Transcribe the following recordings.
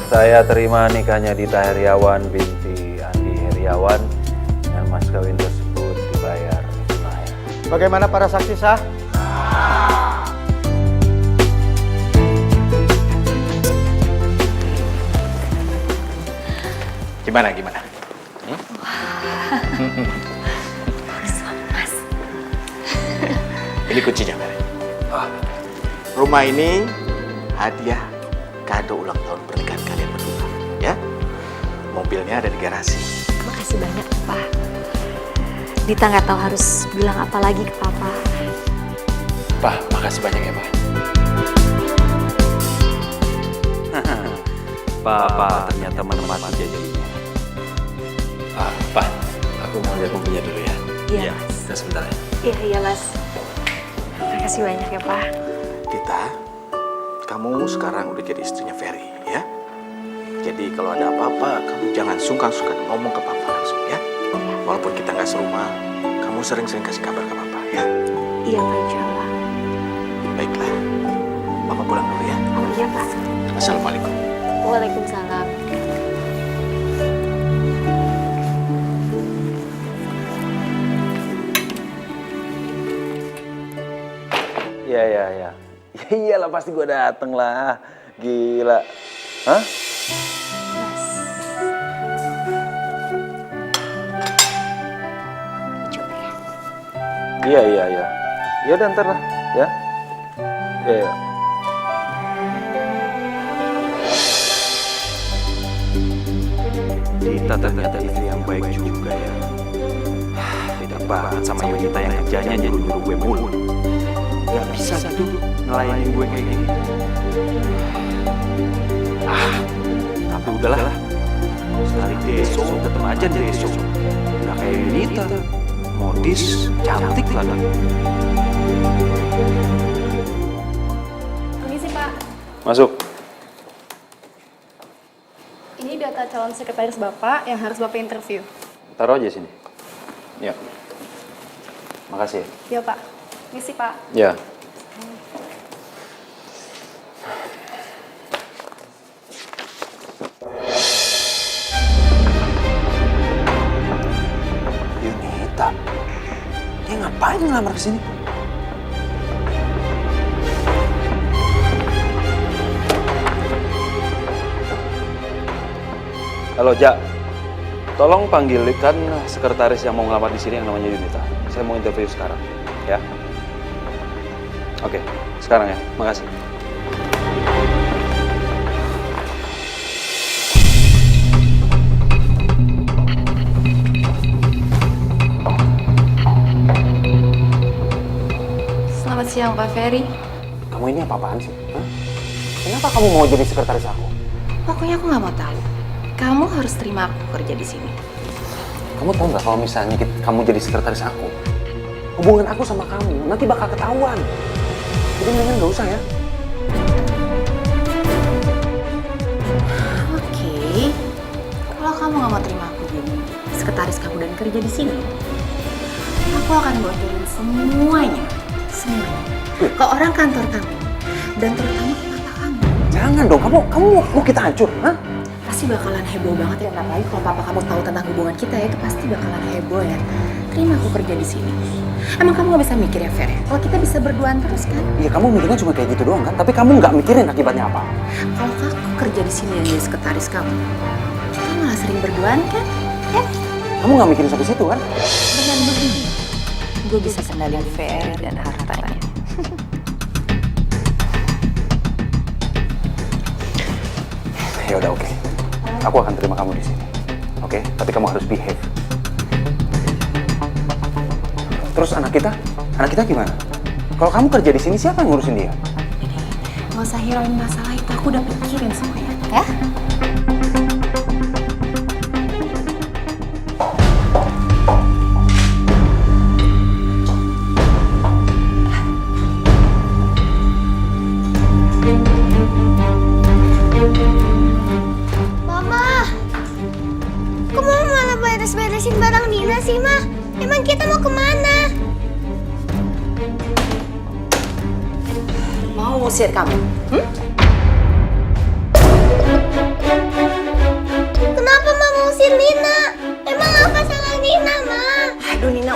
Saya terima nikahnya Dita Heriawan binti Andi Heriawan dan mas kawin tersebut dibayar tunai. Bagaimana para saksi sah? Gimana? Mas. Ini kuncinya, Mary. Rumah ini hadiah kado ulang tahun pernikahan kalian berdua, ya. Mobilnya ada di garasi. Makasih banyak, Pak. Dita nggak tahu harus bilang apa lagi ke Papa. Pak, makasih banyak ya, Pak. Papa ternyata menempati janjinya. Pak, aku mau lihat mobilnya dulu ya. Iya, Kita sebentar ya. Iya, Mas. Makasih banyak ya, Pak. Dita, kamu sekarang udah jadi istrinya Ferry, ya. Jadi kalau ada apa-apa, kamu jangan sungkan-sungkan ngomong ke Papa langsung, ya. Walaupun kita nggak serumah, kamu sering-sering kasih kabar ke Papa, ya. Iya, Pak, insya Allah. Baiklah, Papa pulang dulu ya. Oh iya, Pak. Assalamualaikum. Waalaikumsalam. Iya. Ya iyalah pasti gue dateng lah. Gila. Hah? Mas. Coba ya. Iya. Ya udah ntar lah, ya. Iya. Dita ternyata istri yang baik juga ya. Beda banget sama Yunita yang kerjanya jadi nyuruh gue mulu. Gak bisa gitu ngelayanin gue kayak gini. Tapi udahlah. Sekali deso, tetep aja deso. Gak kayak Yunita. Modis, cantik lagi. Permisi, Pak. Masuk. Ini data calon sekretaris Bapak yang harus Bapak interview. Taruh aja sini. Ya. Makasih. Ya, Pak. Misi, Pak. Ya. Yunita. Dia ngapain ngelamar ke sini? Halo, Jak. Tolong panggilkan sekretaris yang mau ngelamar di sini yang namanya Yunita. Saya mau interview sekarang, ya. Oke, sekarang ya. Makasih. Selamat siang, Pak Ferry. Kamu ini apa-apaan sih? Hah? Kenapa kamu mau jadi sekretaris aku? Pokoknya aku nggak mau tahu. Kamu harus terima aku kerja di sini. Kamu tahu nggak kalau misalnya kamu jadi sekretaris aku, hubungan aku sama kamu nanti bakal ketahuan. Jadi mendingan nggak usah ya. Oke. Kalau kamu nggak mau terima aku jadi sekretaris kamu dan kerja di sini, aku akan bocorin semuanya ke orang kantor kamu dan terutama ke papa kamu. Jangan dong, kamu mau kita hancur, hah? Pasti bakalan heboh banget ya, apalagi kalau papa kamu tahu tentang hubungan kita ya, itu pasti bakalan heboh ya. Terima aku kerja di sini. Emang kamu nggak bisa mikir ya, Fer? Kalau kita bisa berduaan terus kan? Iya, kamu mikirnya cuma kayak gitu doang kan? Tapi kamu nggak mikirin akibatnya apa. Kalau aku kerja di sini yang jadi sekretaris kamu, kita malah sering berduaan kan? Ya? Kamu nggak mikirin sampai situ kan? Dengan begini, gue bisa kendaliin VR dan hartanya. Ya udah, oke. Aku akan terima kamu di sini. Oke? Tapi kamu harus behave. Terus anak kita gimana? Kalau kamu kerja di sini, siapa yang ngurusin dia? Gak usah hirauin masalah itu, aku udah pikirin semuanya. Ya? Mama, kok mau malah beres-beresin barang Nina sih, Ma? Emang kita mau kemana? Mau ngusir kamu?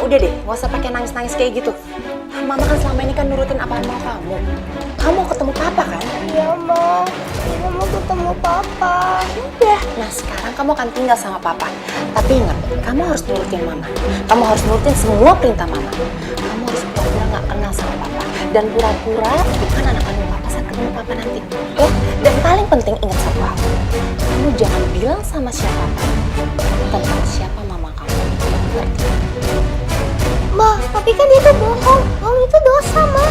udah deh, nggak usah pakai nangis-nangis kayak gitu. Mama kan selama ini kan nurutin apa mau kamu. Kamu mau ketemu papa kan? Iya, Ma. Nina mau ketemu Papa. Udah. Nah sekarang kamu akan tinggal sama papa. Tapi ingat, kamu harus nurutin mama. Kamu harus nurutin semua perintah mama. Kamu harus pura-pura nggak kenal sama papa. Dan pura-pura bukan anak kandung papa saat ketemu papa nanti. Ya? Dan paling penting ingat satu hal. Kamu jangan bilang sama siapa tentang siapa mama kamu. Ngerti? Ma, tapi kan itu bohong. Bohong itu dosa, Ma.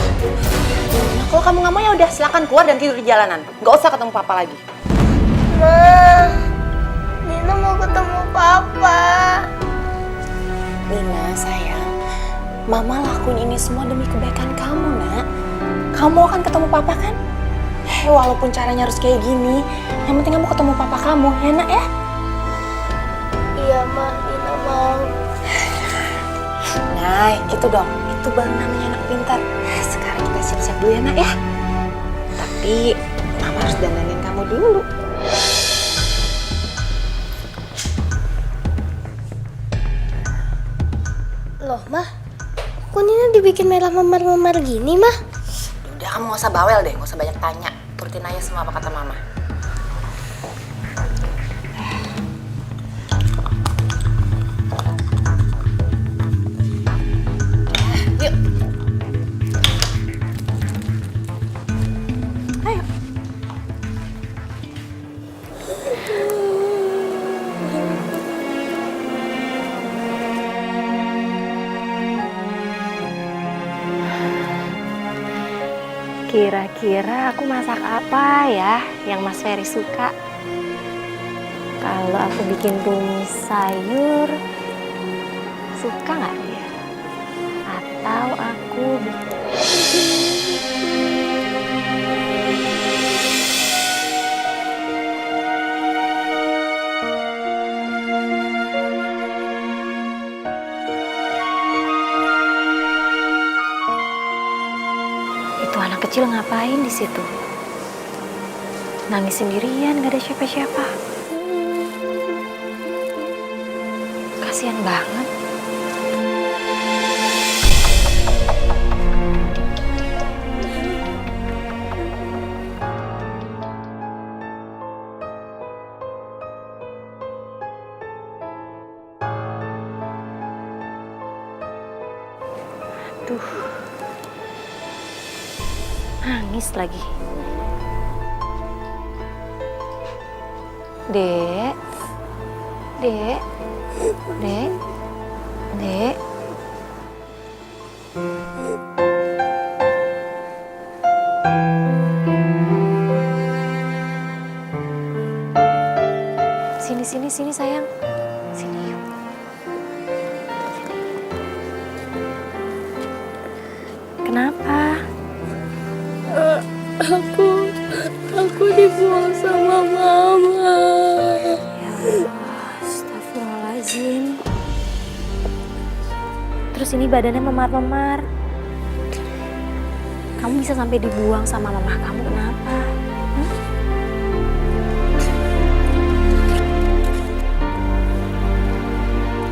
Nah, kalau kamu nggak mau ya udah silakan keluar dan tidur di jalanan. Nggak usah ketemu papa lagi. Ma, Nina mau ketemu Papa. Nina sayang, mama lakuin ini semua demi kebaikan kamu nak. Kamu akan ketemu papa kan? Walaupun caranya harus kayak gini, yang penting kamu ketemu papa kamu ya nak ya. Iya, Ma. Nina mau. Nah itu dong, itu baru namanya anak pintar. Sekarang kita siap-siap dulu ya nak ya. Tapi mama harus dandanin kamu dulu. Loh, Ma. Kok Nina dibikin merah memar-memar gini, Ma? Udah kamu gak usah bawel deh, gak usah banyak tanya. Turutin aja semua apa kata mama. Yuk. Ayo. Kira-kira aku masak apa ya yang Mas Ferry suka? Kalau aku bikin tumis sayur, suka nggak dia? Atau aku Itu anak kecil ngapain di situ? Nangis sendirian, gak ada siapa-siapa. Kasihan banget. Aduh. Nangis lagi. Dek. Dek. Dek. Dek. Sini sayang. Sini yuk. Kenapa? Aku dibuang sama Mama. Ya Allah, astagfirullahaladzim. Terus ini badannya memar-memar. Kamu bisa sampai dibuang sama mama kamu, kenapa?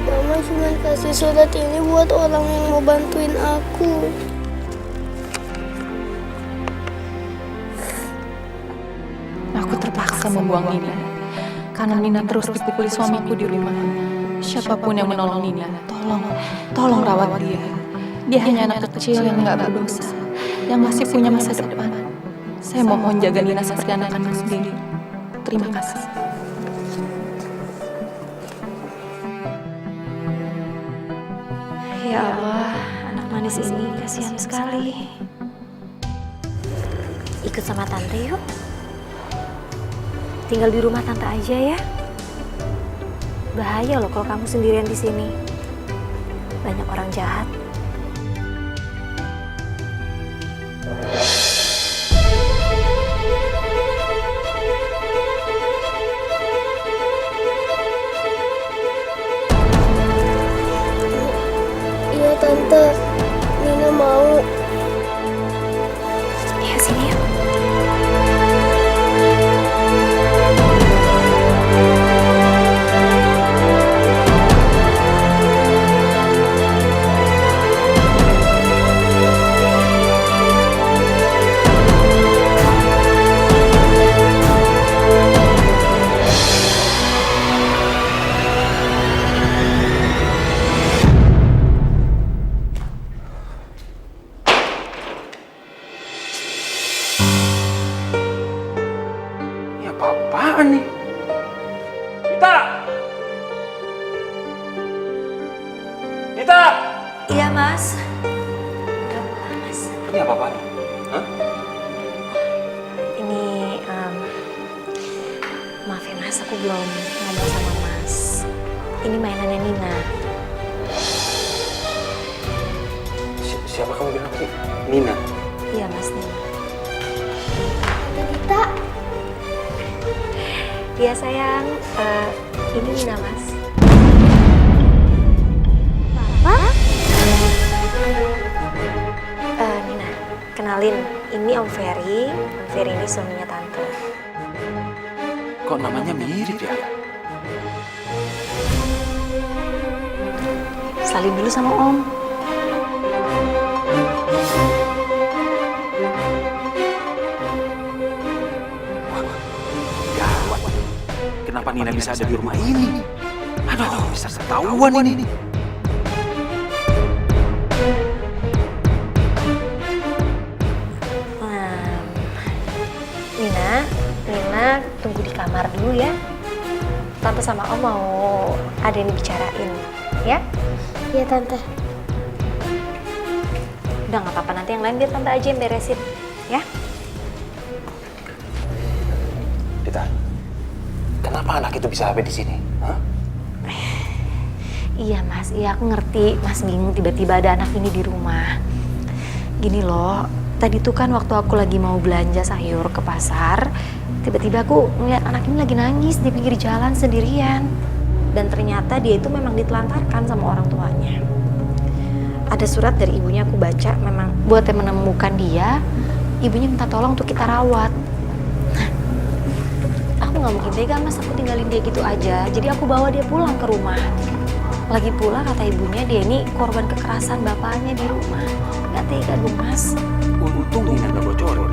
Mama cuma kasih surat ini buat orang yang mau bantuin aku. Aku terpaksa membuang Nina karena Nina terus dipukuli suamiku di rumah. Siapapun yang menolong Nina, tolong rawat dia. Dia hanya anak kecil yang nggak berdosa, yang masih punya masa depan. Saya mohon jaga Nina seperti anak-anak sendiri. Terima kasih. Ya Allah, anak manis ini kasihan sekali. Ikut sama tante yuk. Tinggal di rumah tante aja ya. Bahaya loh kalau kamu sendirian di sini. Banyak orang jahat. Iya tante, Nina mau. Ya sini yuk. Nita! Iya, Mas. Udah pulang, Mas. Ini apa-apaan? Hah? Ini, maaf ya, Mas. Aku belum ngomong sama Mas. Ini mainannya Nina. Siapa kamu bilang sih? Nina? Iya, Mas, Nina. Kita Iya, sayang. Ini Nina, Mas. apa? Nina, kenalin. Ini Om Ferry. Om Ferry ini suaminya Tante. Kok namanya mirip ya? Salim dulu sama Om. Gawat. Kenapa Nina bisa ada di rumah ini? Aduh, bisa ketahuan ini. Nina tunggu di kamar dulu ya. Tante sama Om mau ada yang dibicarain, ya? Iya tante. Udah nggak apa-apa, nanti yang lain biar Tante aja yang beresin, ya? Dita, kenapa anak itu bisa sampai di sini? Hah? Iya Mas, iya aku ngerti. Mas bingung tiba-tiba ada anak ini di rumah. Gini loh, tadi tuh kan waktu aku lagi mau belanja sayur ke pasar, tiba-tiba aku ngeliat anak ini lagi nangis di pinggir jalan sendirian. Dan ternyata dia itu memang ditelantarkan sama orang tuanya. Ada surat dari ibunya aku baca, memang buat yang menemukan dia, ibunya minta tolong untuk kita rawat. Aku nggak mungkin tega Mas, aku tinggalin dia gitu aja. Jadi aku bawa dia pulang ke rumah. Lagi pula kata ibunya dia ini korban kekerasan bapaknya di rumah. Gak tega dong Mas. Untung Nina gak bocorin.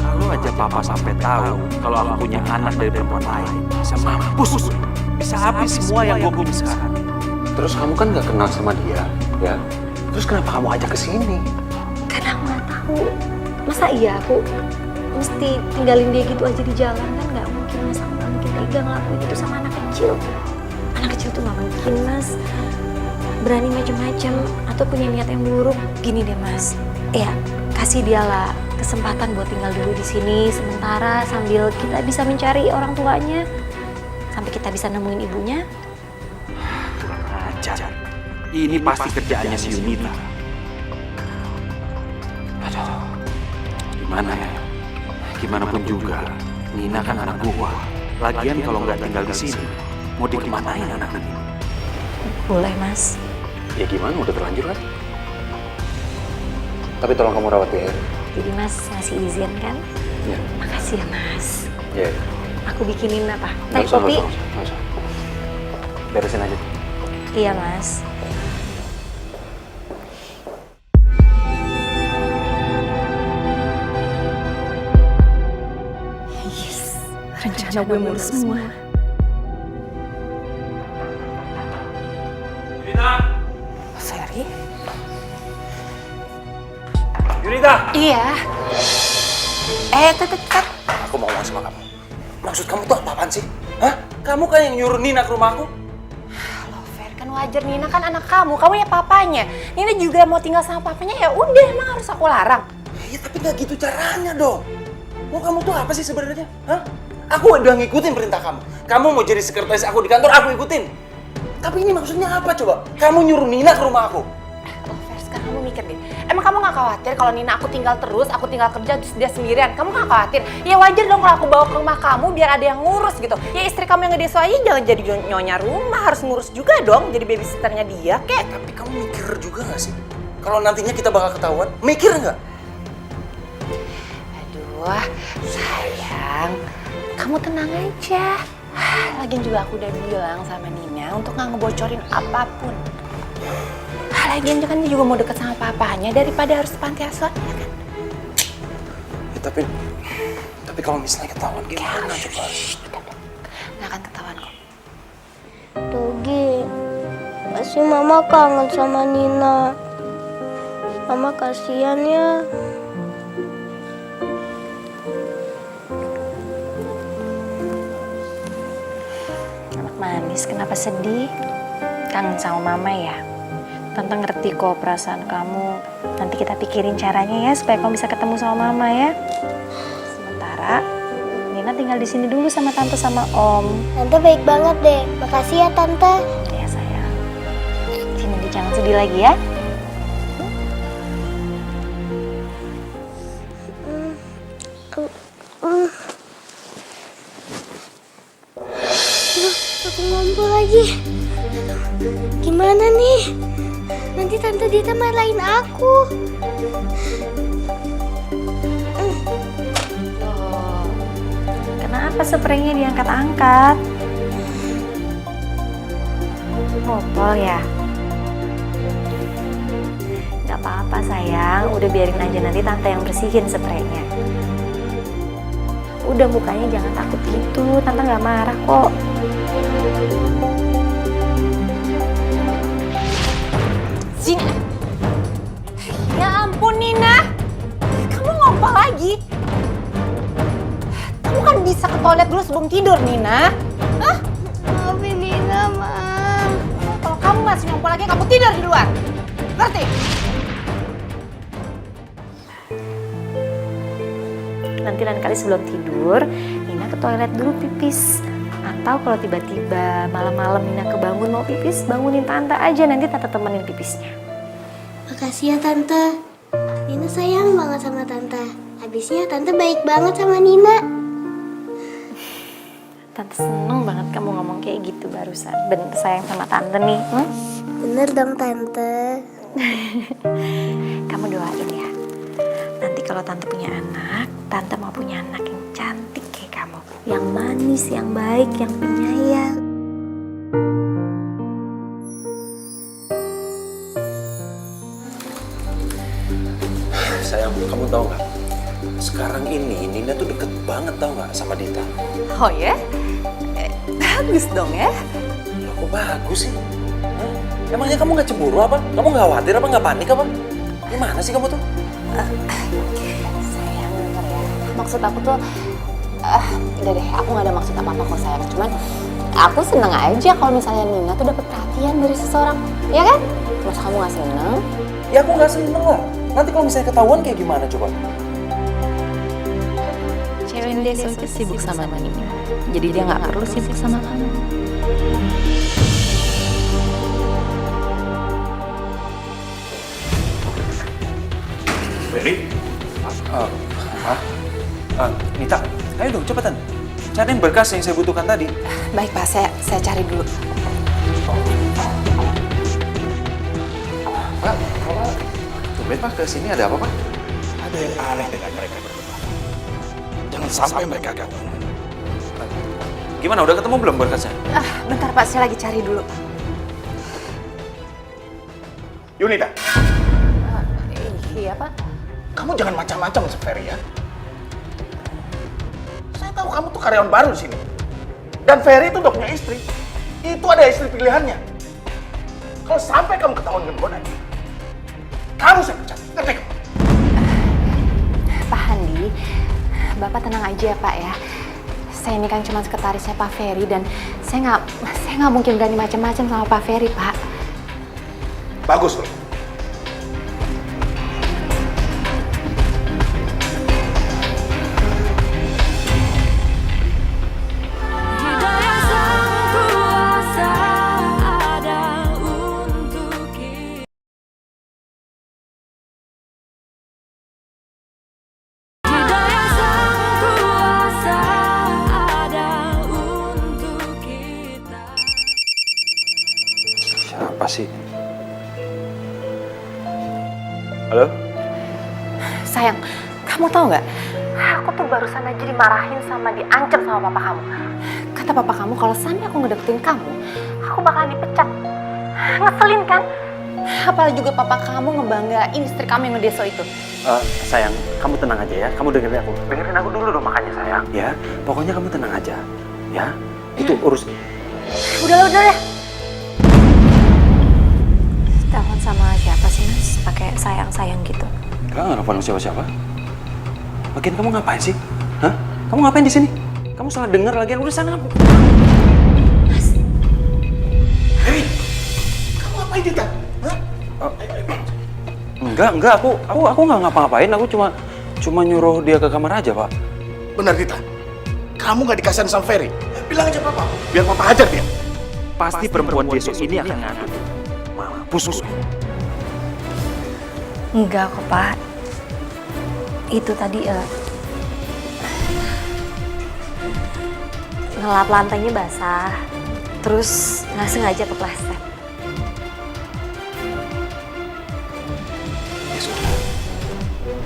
Kalau aja papa sampai tahu kalau aku punya anak dari perempuan lain, bisa mampus gue. Bisa habis semua yang gue punya sekarang. Terus kamu kan gak kenal sama dia, ya? Terus kenapa kamu ajak ke sini? Karena aku nggak tahu. Masa iya aku mesti tinggalin dia gitu aja di jalan, kan nggak mungkin Mas. Aku nggak mungkin tega ngelakuin itu sama anak kecil. Anak kecil tuh nggak mungkin Mas berani macam-macam atau punya niat yang buruk. Gini deh Mas, ya kasih dialah kesempatan buat tinggal dulu di sini sementara sambil kita bisa mencari orang tuanya sampai kita bisa nemuin ibunya. Kurang ajar. Ini pasti kerjaannya si Yunita. Aduh, gimana ya? Gimana pun juga, Nina kan anak gua. Lagian kalau nggak tinggal di sini, mau dikemanain anak ini? Boleh Mas. Ya gimana, udah terlanjur kan? Tapi tolong kamu rawat dia, ya? Jadi Mas ngasih izin kan? Iya. Makasih ya Mas. Iya. Aku bikinin apa? Nggak Teh usah, kopi? nggak usah. Beresin aja. Iya Mas. Yes, rencana gue mulus semua. Ferry? Yunita! Iya. Tet. Aku mau ngomong sama kamu. Maksud kamu tuh apaan sih? Hah? Kamu kan yang nyuruh Nina ke rumahku? Loh, Fer, kan wajar Nina kan anak kamu ya papanya. Nina juga mau tinggal sama papanya, ya udah, emang harus aku larang. Iya, tapi nggak gitu caranya dong. Mau kamu tuh apa sih sebenarnya? Hah? Aku udah ngikutin perintah kamu. Kamu mau jadi sekretaris aku di kantor, aku ikutin. Tapi ini maksudnya apa coba? Kamu nyuruh Nina ke rumah aku. Loh, Fer, sekarang kamu mikir deh. Emang kamu gak khawatir kalau Nina aku tinggal terus, aku tinggal kerja terus dia sendirian? Kamu gak khawatir? Ya wajar dong kalau aku bawa ke rumah kamu biar ada yang ngurus gitu. Ya istri kamu yang gede aja jangan jadi nyonya rumah, harus ngurus juga dong jadi babysitternya dia, kek. Tapi kamu mikir juga gak sih? Kalau nantinya kita bakal ketahuan, mikir nggak? Aduh, sayang, kamu tenang aja. Lagian juga aku udah bilang sama Nina untuk gak ngebocorin apapun. Lagian kan dia juga mau deket sama papanya daripada harus panti asuhan, ya kan? Ya, tapi kalau misalnya ketahuan gimana coba? Gak akan ketahuan kok. Dogi, pasti mama kangen sama Nina. Mama kasihan ya. Anak manis, kenapa sedih? Kangen sama mama ya? Tante ngerti kok perasaan kamu. Nanti kita pikirin caranya ya supaya kamu bisa ketemu sama mama ya. Sementara Nina tinggal di sini dulu sama tante sama om. Tante baik banget deh. Makasih ya Tante. Ya sayang. Sini jangan sedih lagi ya. Aku ngumpul lagi. Gimana nih? Nanti Tante Dita marahin aku. Loh, kenapa spraynya diangkat-angkat? Botol ya? Gak apa-apa sayang, udah biarin aja nanti tante yang bersihin spraynya. Udah mukanya jangan takut gitu, tante gak marah kok. Sini. Ya ampun Nina, kamu ngapa lagi? Kamu kan bisa ke toilet dulu sebelum tidur Nina. Hah? Maafin Nina, Ma. Kalau kamu masih ngompol lagi, kamu tidur di luar. Ngerti? Nanti lain kali sebelum tidur, Nina ke toilet dulu pipis. Atau kalau tiba-tiba malam-malam Nina kebangun mau pipis, bangunin tante aja, nanti tante temenin pipisnya. Makasih ya Tante. Nina sayang banget sama Tante. Habisnya Tante baik banget sama Nina. Tante seneng banget kamu ngomong kayak gitu barusan. Bener sayang sama tante nih. Bener dong Tante. Kamu doain ya. Nanti kalau tante punya anak, tante mau punya anak yang cantik kayak kamu. Yang manis, yang baik, yang penyayang. Sayang, kamu tahu nggak? Sekarang ini Nina tuh deket banget tahu nggak sama Dita. Oh ya? Bagus dong ya. Loh, kok bagus sih? Hah? Emangnya kamu nggak cemburu apa? Kamu nggak khawatir apa? Nggak panik apa? Gimana sih kamu tuh? Sayang, denger ya. Maksud aku tuh, udah deh, aku gak ada maksud apa-apa kok sayang. Cuman aku seneng aja kalau misalnya Nina tuh dapet perhatian dari seseorang, ya kan? Masa kamu gak seneng? Ya aku nggak seneng lah. Nanti kalau misalnya ketahuan kayak gimana coba? Cewek yang dia suka sibuk sama Nina. Jadi dia gak perlu sibuk sama kamu. Ferry? Nita, ayo dong cepetan. Cariin berkas yang saya butuhkan tadi. Baik Pak, saya cari dulu. Pak, tumben Pak, kesini ada apa Pak? Ada yang aneh dengan mereka berdua. Jangan sampai mereka gabung. Gimana, udah ketemu belum berkasnya? Bentar Pak, saya lagi cari dulu. Yunita, Iya Pak. kamu jangan macam-macam sama Ferry ya. Saya tahu kamu tuh karyawan baru di sini. Dan Ferry itu udah punya istri. Itu ada istri pilihannya. Kalau sampai kamu ketahuan dengan goda dia, kamu saya pecat. Ngerti kamu? Pak Handi, Bapak tenang aja ya Pak ya. Saya ini kan cuma sekretarisnya Pak Ferry dan saya nggak mungkin berani macam-macam sama Pak Ferry Pak. Bagus loh. Siapa sih? Halo? Sayang, kamu tahu nggak? Aku tuh barusan aja dimarahin sama diancam sama papa kamu. Kata papa kamu kalau sampai aku ngedeketin kamu, aku bakalan dipecat. Ngeselin kan? Apalagi juga papa kamu ngebanggain istri kamu yang ngedeso itu. Sayang, kamu tenang aja ya. Kamu dengerin aku. Dengerin aku dulu dong makanya sayang. Ya, pokoknya kamu tenang aja. Ya, itu urus. Udah ya. Telepon sama siapa sih Mas? Pakai sayang-sayang gitu. Enggak nelfon siapa-siapa. Lagian kamu ngapain sih? Hah? Kamu ngapain di sini? Kamu salah dengar lagian udah sana. Ferry, kamu ngapain Dita? Hah? Enggak, aku nggak ngapa-ngapain, aku cuma nyuruh dia ke kamar aja, Pak. Benar Dita, kamu nggak dikasihan sama Ferry. Bilang aja papa, biar papa hajar dia. Pasti perempuan besok ini akan ngadu. Mampus gue. Enggak kok, Pak. Itu tadi ngelap lantainya basah, terus nggak sengaja kepleset. Ya sudah,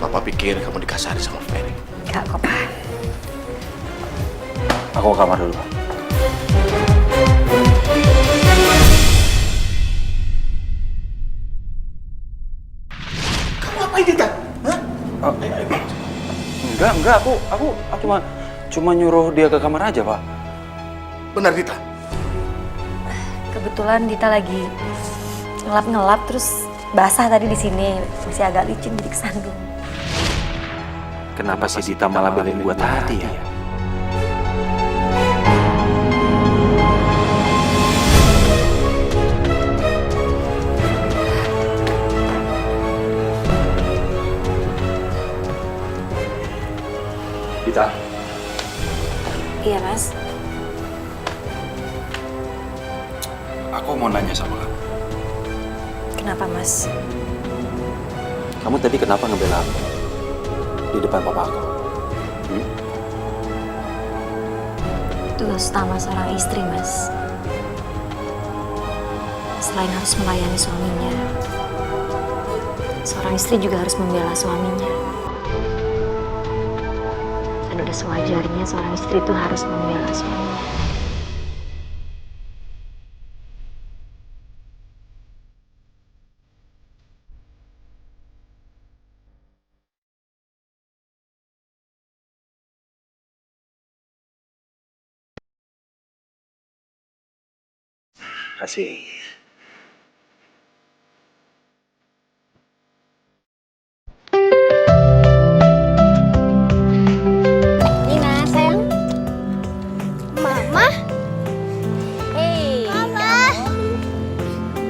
papa pikir kamu dikasari sama Ferry. Enggak kok, Pak. Aku ke kamar dulu, Pak. Kamu ngapain Dita? Hah? Enggak, aku cuma nyuruh dia ke kamar aja, Pak. Benar Dita. Kebetulan Dita lagi ngelap terus basah tadi di sini, masih agak licin jadi kesandung. Kenapa si Dita malah belain gua tadi ya? Dita, Iya, Mas. aku mau nanya sama kamu. Kenapa, Mas? Kamu tadi kenapa ngebela aku di depan papa aku? Itu sama seorang istri, Mas. Selain harus melayani suaminya, seorang istri juga harus membela suaminya. Dan udah sewajarnya seorang istri itu harus membela suaminya. Kasih. Nina, sayang. Mama, Hei, Papa.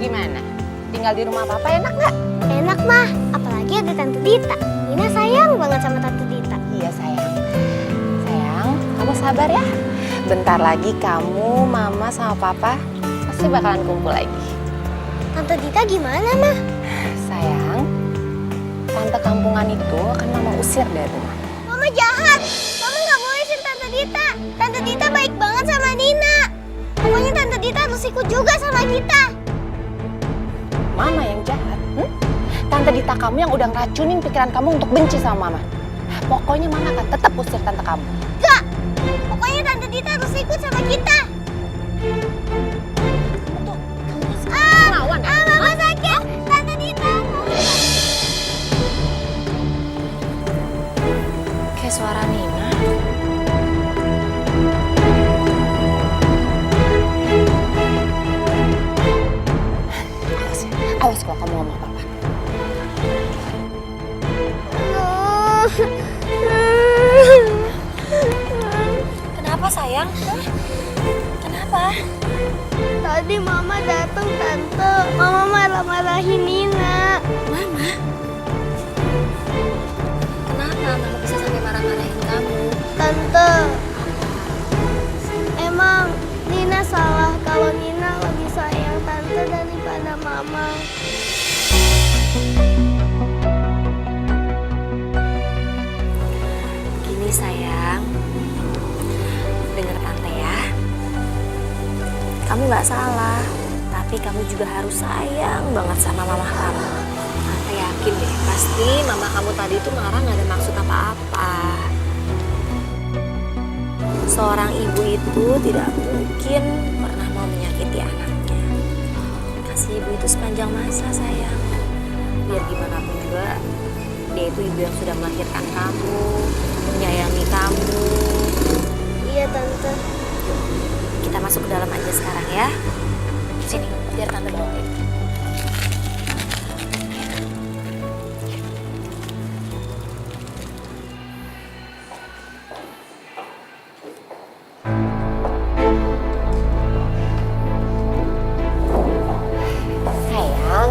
gimana? Tinggal di rumah papa enak nggak? Enak mah, apalagi ada Tante Dita. Nina sayang banget sama Tante Dita. Iya sayang. Sayang, kamu sabar ya. Bentar lagi kamu, mama sama papa pasti bakalan kumpul lagi. Tante Dita gimana mah? Sayang, tante kampungan itu akan mama usir dari rumah. Mama jahat. Mama nggak boleh sih Tante Dita. Tante Dita baik banget sama Nina. Pokoknya Tante Dita harus ikut juga sama kita. Mama yang jahat. Tante Dita kamu yang udah ngeracunin pikiran kamu untuk benci sama mama. Pokoknya mama akan tetap usir tante kamu. Enggak. Pokoknya Tante Dita harus ikut sama kita. Lawan ya? Mama sakit. Tante Dita. Kayak suara Nina. Awas kalau kamu ngomong apa-apa. Kenapa, sayang? Hah? Kenapa? Tadi Mama datang Tante. Mama marah-marahin Nina. Mama? Kenapa Mama bisa sampai marah-marahin kamu? Tante, emang Nina salah kalau Nina lebih sayang Tante daripada Mama. Gini sayang, dengar Tante ya. Kamu nggak salah, tapi kamu juga harus sayang banget sama mama kamu. Tante yakin deh, pasti mama kamu tadi itu marah nggak ada maksud apa-apa. Seorang ibu itu tidak mungkin pernah mau menyakiti anaknya. Kasih ibu itu sepanjang masa sayang. Biar gimana pun juga, dia itu ibu yang sudah melahirkan kamu, menyayangi kamu. Iya Tante. Kita masuk ke dalam aja sekarang ya. Sini, biar Tante bawain. Sayang,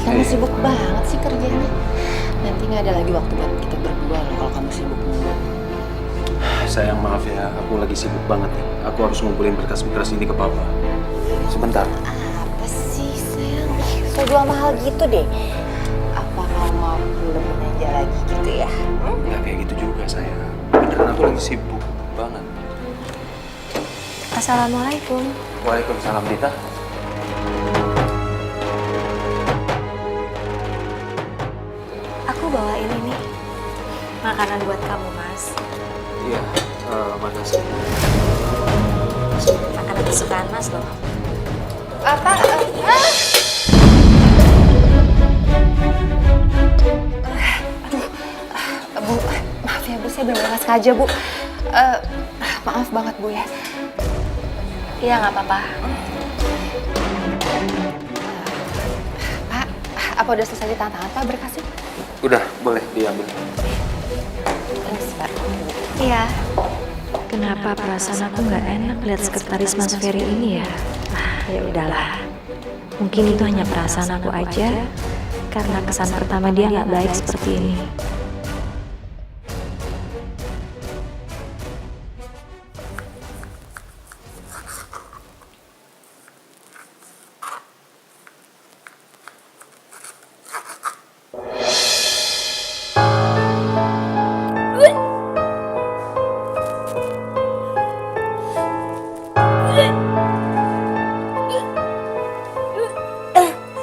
kamu sibuk banget sih kerjanya. Ini ada lagi waktu buat kita berdua loh kalau kamu sibuk. Sayang maaf ya, aku lagi sibuk banget ya. Aku harus ngumpulin berkas-berkas ini ke papa. Sebentar. Apa sih sayang? Kayak jual mahal gitu deh. Apa kamu mau belanja lagi gitu ya? Nggak kayak gitu juga sayang. Beneran aku lagi sibuk banget. Assalamualaikum. Waalaikumsalam Dita. Aku bawain ini makanan buat kamu, Mas. Iya, makasih. Makanan kesukaan Mas loh. Apa? Bu, maaf ya Bu, saya benar-benar nggak sengaja Bu. Maaf banget Bu ya. Iya, nggak apa-apa. Pak, apa udah selesai ditantangan Pak berkasnya? Udah, boleh diambil. Ini Pak. Iya. Kenapa perasaan aku nggak enak lihat sekretaris Mas Ferry ini ya? Ya udahlah. Mungkin itu hanya perasaan aku aja. Karena kesan pertama dia nggak baik seperti ini.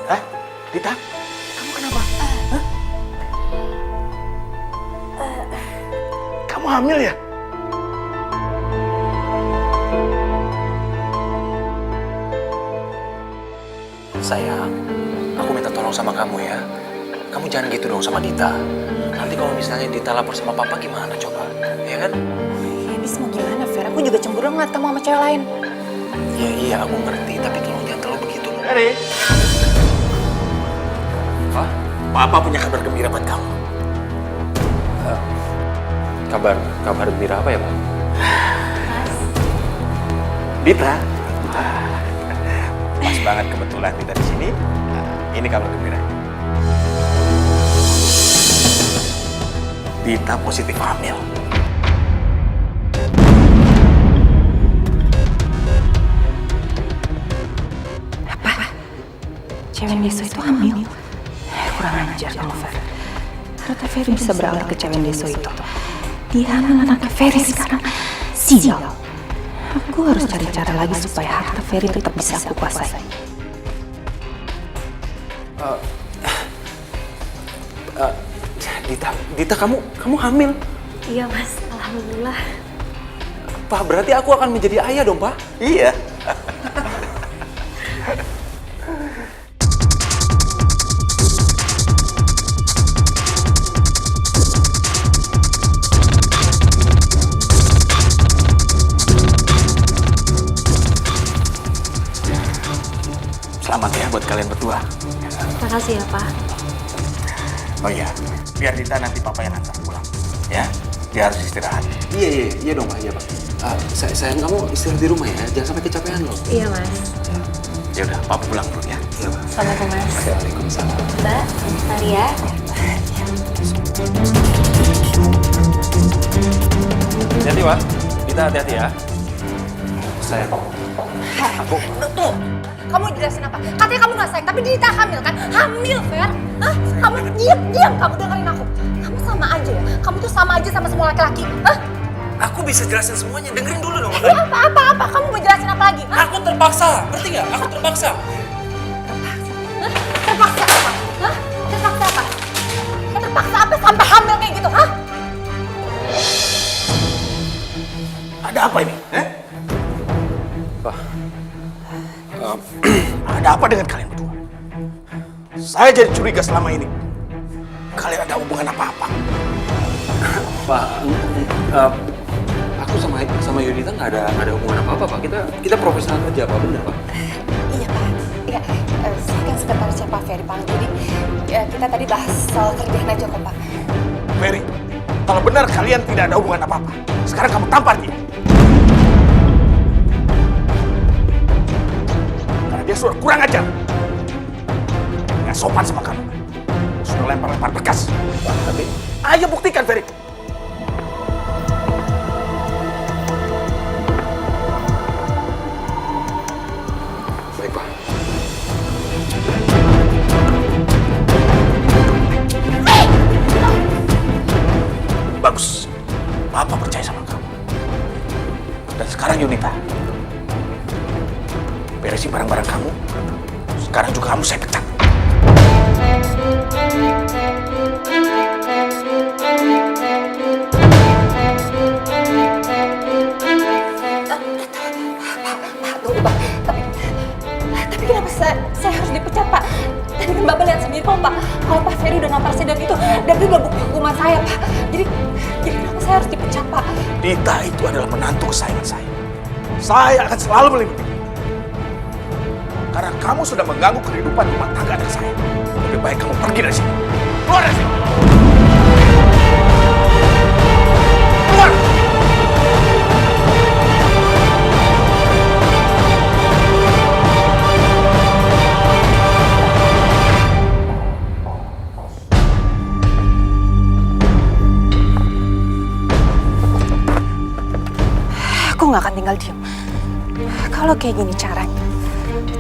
Hah? Dita? Kamu kenapa? Hah? Kamu hamil ya? Sayang, aku minta tolong sama kamu ya. Kamu jangan gitu dong sama Dita. Nanti kalau misalnya Dita lapor sama papa gimana coba? Ya kan? Ya habis mau gimana Fer? Aku juga cemburu ngeliat kamu sama cewek lain. Ya iya aku ngerti, tapi tolong jangan terlalu begitu. Ferry. Pak, papa punya kabar gembira buat kamu. Kabar gembira apa ya, Pak? Dita. Pas banget kebetulan Dita di sini. Ini kabar gembira. Dita positif hamil. Cewek Deso itu hamil. Kurang ajar kamu, Fer. Ternyata Ferry bisa beralih ke cewek Deso itu. Dia hamil anaknya Ferry sekarang. Sial. Aku harus cari cara lagi supaya harta Ferry tetap bisa aku kuasai. Dita kamu hamil? Iya, Mas. Alhamdulillah. Pak, berarti aku akan menjadi ayah dong, Pak? Iya. Selamat ya buat kalian berdua. Makasih ya, Pak. Oh iya, biar Dita nanti papa yang antar pulang. Ya, dia harus istirahat. Iya dong, Pak. Iya, Pak. Sayang kamu istirahat di rumah ya, jangan sampai kecapean loh. Iya, Mas. Ya udah, papa pulang dulu ya. Iya, Pak. Assalamualaikum, Mas. Waalaikumsalam. Mbak, mari ya. Hati-hati, Pak. Dita hati-hati ya. Sayang. Tuh, kamu jelasin apa? Katanya kamu nggak sayang, tapi Dita hamil kan? Hamil, Fer? Hah? Kamu diam kamu dengerin aku. Kamu sama aja ya? Kamu tuh sama aja sama semua laki-laki. Hah? Aku bisa jelasin semuanya, dengerin dulu dong. Ya, apa? Kamu mau jelasin apa lagi? Hah? Aku terpaksa, ngerti nggak? Aku terpaksa. Hah? Terpaksa apa? Hah? Terpaksa apa? Terpaksa apa sampai hamil kayak gitu? Hah? Ada apa ini? Pak. Ada apa dengan kalian berdua? Saya jadi curiga selama ini. Kalian ada hubungan apa-apa? Pak, aku sama Yudita nggak ada hubungan apa-apa, Pak. Kita profesional kerja, Pak. Bener, Pak. Iya, Pak. Iya, saya kan sekretarisnya Pak Ferry, Pak. Jadi kita tadi bahas soal kerjaan aja kok, Pak. Ferry, kalau benar kalian tidak ada hubungan apa-apa, sekarang kamu tampar dia. Karena dia sudah kurang ajar. Nggak sopan sama kamu. Sudah yang lempar-lempar berkas. Tapi ayo buktikan, Ferry. Baik, Pak. Bagus. Papa percaya sama kamu. Dan sekarang Yunita, beresin barang-barang kamu. Sekarang juga kamu saya pecat. Tapi kenapa saya harus dipecat, Pak? Tadi kan Bapak lihat sendiri kok, Pak. Kalau Pak Ferry udah nampar sidang itu, dan itu udah bukti hukuman saya, Pak. Jadi kenapa saya harus dipecat, Pak? Dita itu adalah menantu kesayangan saya. Saya akan selalu melindungi. Karena kamu sudah mengganggu kehidupan rumah tangga anak saya. Lebih baik kamu pergi dari sini. Keluar dari sini. Keluar! Aku nggak akan tinggal diam. Kalau kayak gini caranya,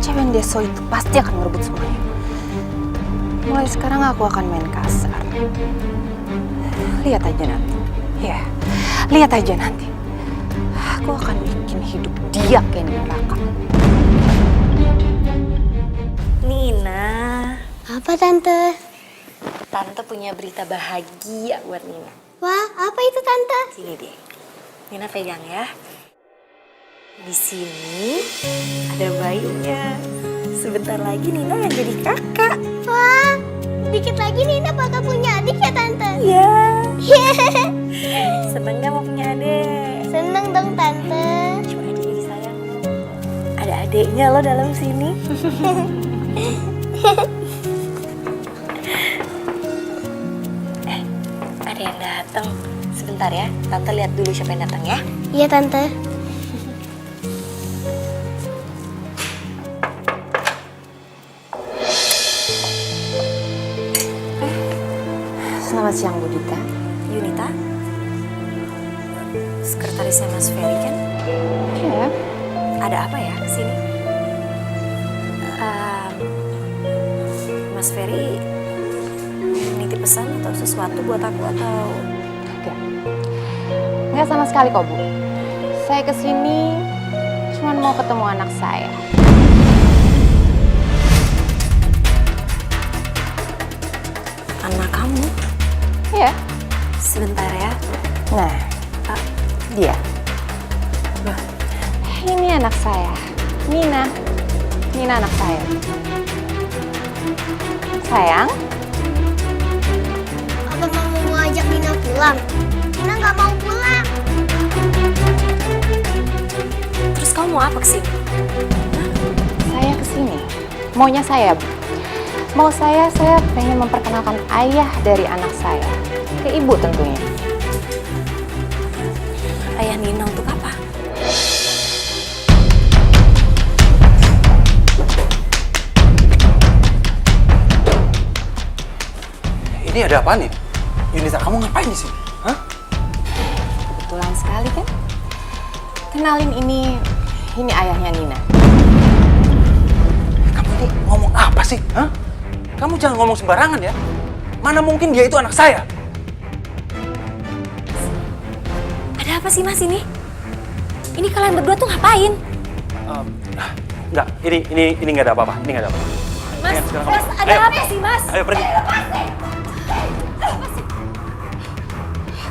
cewek Deso itu pasti akan merebut semuanya. Mulai sekarang aku akan main kasar. Lihat aja nanti. Ya, lihat aja nanti. Aku akan bikin hidup dia kayak neraka. Nina, Apa Tante? Tante punya berita bahagia buat Nina. Wah, apa itu Tante? Sini deh. Nina pegang ya. Di sini ada bayinya. Sebentar lagi Nina akan jadi kakak. Wah, dikit lagi Nina bakal punya adik ya Tante? Iya. Seneng gak mau punya adik? Seneng dong Tante. Cuma adiknya disayang. Ada adiknya lo dalam sini. Ada yang datang. Sebentar ya, Tante lihat dulu siapa yang datang ya. Iya Tante. Selamat siang, Bu Dita. Yunita, sekretarisnya Mas Ferry kan? Iya. Ada apa ya kesini? Mas Ferry nitip pesan atau sesuatu buat aku atau? Nggak sama sekali kok, Bu. Saya kesini cuma mau ketemu anak saya. Anak kamu? Iya. Sebentar ya. Nah, dia. Ini anak saya, Nina. Nina anak saya. Sayang, Apa kamu mau ajak Nina pulang? Nina nggak mau pulang. Terus kamu mau apa kesini? saya kesini. Maunya saya, Bu. Mau saya pengen memperkenalkan ayah dari anak saya. Ke ibu tentunya. Ayah Nina untuk apa? Ini ada apa nih? Yunita, kamu ngapain di sini? Hah? Kebetulan sekali kan? Kenalin ini ayahnya Nina. Kamu ini ngomong apa sih? Hah? Kamu jangan ngomong sembarangan ya. Mana mungkin dia itu anak saya? Ada apa sih Mas ini? Ini kalian berdua tuh ngapain? Enggak, ini nggak ada apa-apa. Ini nggak ada apa-apa. Mas, Ingat, sekarang Mas, kamu- ada Ayo. apa sih Mas? Ayo pergi.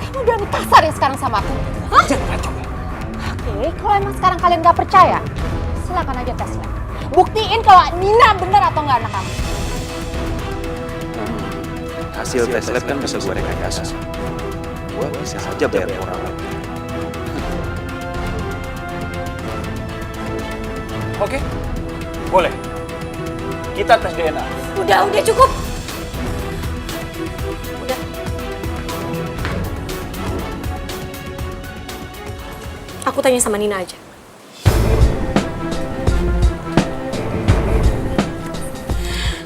Kamu berani kasar ya sekarang sama aku? Hah? Jangan kacau ya. Oke, kalau emang sekarang kalian gak percaya, silakan aja tes lab. Buktiin kalau Nina benar atau nggak anak kamu. Hasil tes lab kan bisa gue rekayasa. Gue bisa saja bayar orang lain. Oke, boleh. Kita tes DNA. Udah cukup. Udah. Aku tanya sama Nina aja.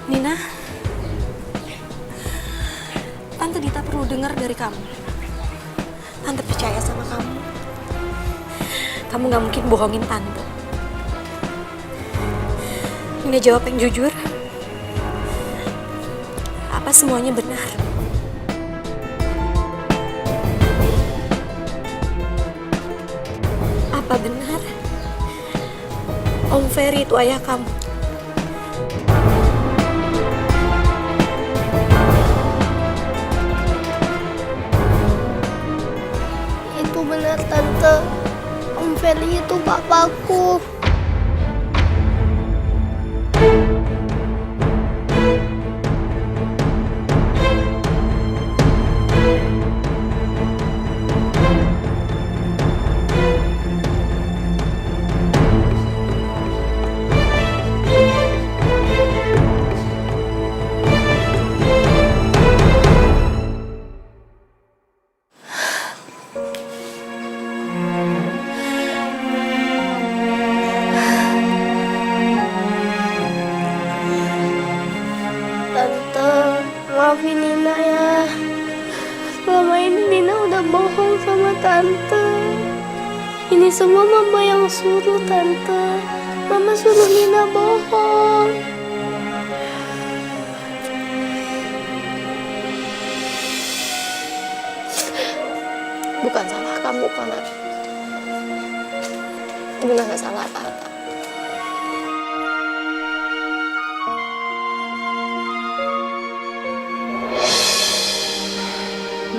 Nina, dengar dari kamu. Tante percaya sama kamu. Kamu gak mungkin bohongin Tante. Nina jawab yang jujur. Apa semuanya benar? Apa benar Om Ferry itu ayah kamu? Itu benar Tante. Om Ferry itu papaku. Tante, maafin Nina ya. Selama ini Nina udah bohong sama Tante. Ini semua Mama yang suruh Tante. Mama suruh Nina bohong. Bukan salah kamu, karena Nina gak salah apa-apa.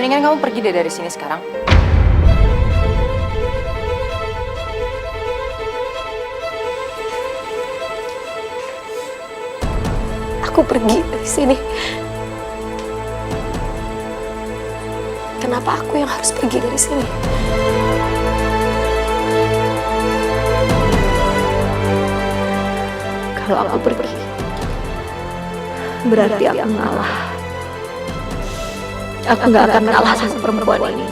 Mendingan kamu pergi deh dari sini sekarang. Aku pergi dari sini. Kenapa aku yang harus pergi dari sini? Kalau aku pergi, berarti aku ngalah. Aku nggak akan kalah sama perempuan ini.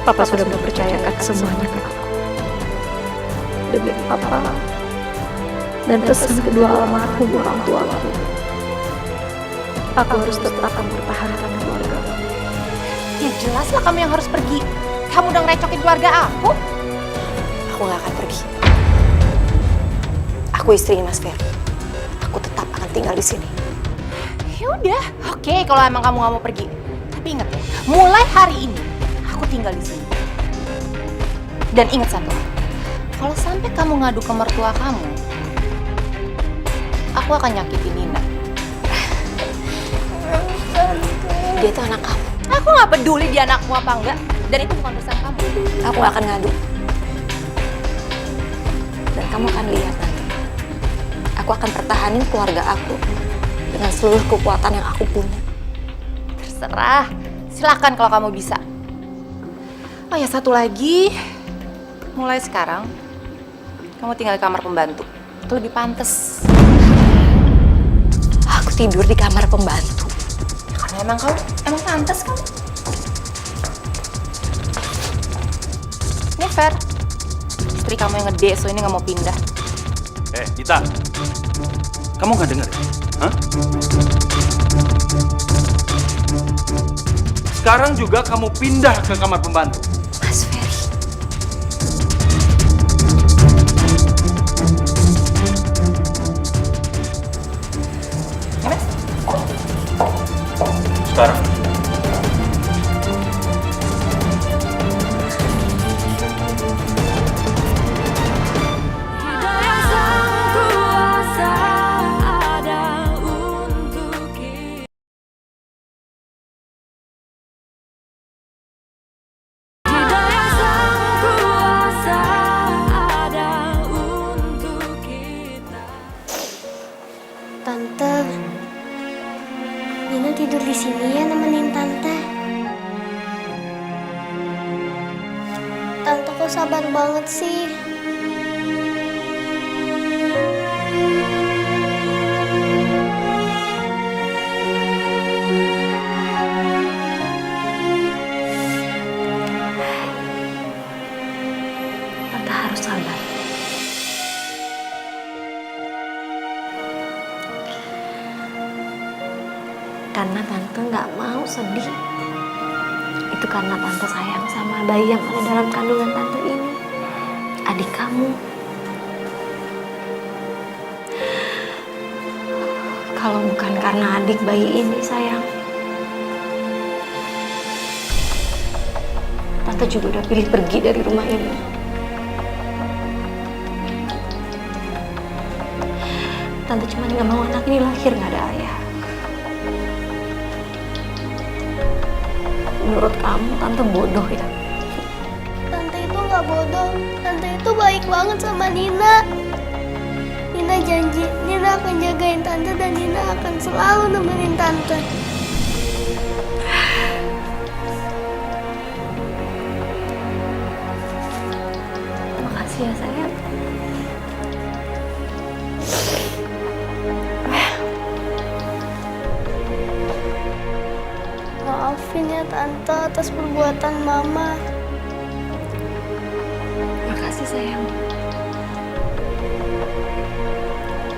Papa sudah mempercayakan semuanya ke aku. Demi Papa dan pesan kedua almarhum orang tuaku, aku harus tetap mempertahankan keluarga. Ya jelaslah kamu yang harus pergi. Kamu udah ngerecokin keluarga aku. Aku nggak akan pergi. Aku istrinya Mas Ferry. Aku tetap akan tinggal di sini. Ya udah, oke kalau emang kamu nggak mau pergi. Tapi ingat ya, mulai hari ini aku tinggal di sini. Dan ingat satu, kalau sampai kamu ngadu ke mertua kamu, aku akan nyakitin Nina. Dia itu anak kamu. Aku nggak peduli dia anakmu apa enggak, dan itu bukan urusan kamu. Aku nggak akan ngadu. Dan kamu akan lihat nanti. Aku akan pertahanin keluarga aku dengan seluruh kekuatan yang aku punya. Terserah, silakan kalau kamu bisa. Oh ya satu lagi, mulai sekarang kamu tinggal di kamar pembantu. Itu lebih pantas. Aku tidur di kamar pembantu. Ya, karena emang pantas kamu. Ini fair. Istri kamu yang gede, so ini nggak mau pindah. Dita, kamu nggak dengar ya? Hah? Sekarang juga kamu pindah ke kamar pembantu. Mas Ferry. Sekarang. Tante, Nina tidur di sini ya nemenin Tante. Tante kok sabar banget sih. Tante harus sabar. Karena tante nggak mau sedih. Itu karena tante sayang sama bayi yang ada dalam kandungan tante ini. Adik kamu. Kalau bukan karena adik bayi ini, sayang, tante juga udah pilih pergi dari rumah ini. Tante cuma nggak mau anak ini lahir nggak ada ayah. Menurut kamu, tante bodoh ya? Tante itu nggak bodoh. Tante itu baik banget sama Nina. Nina janji, Nina akan jagain tante dan Nina akan selalu nemenin tante. Makasih ya, sayang. Maafin ya tante atas perbuatan mama. Makasih, sayang.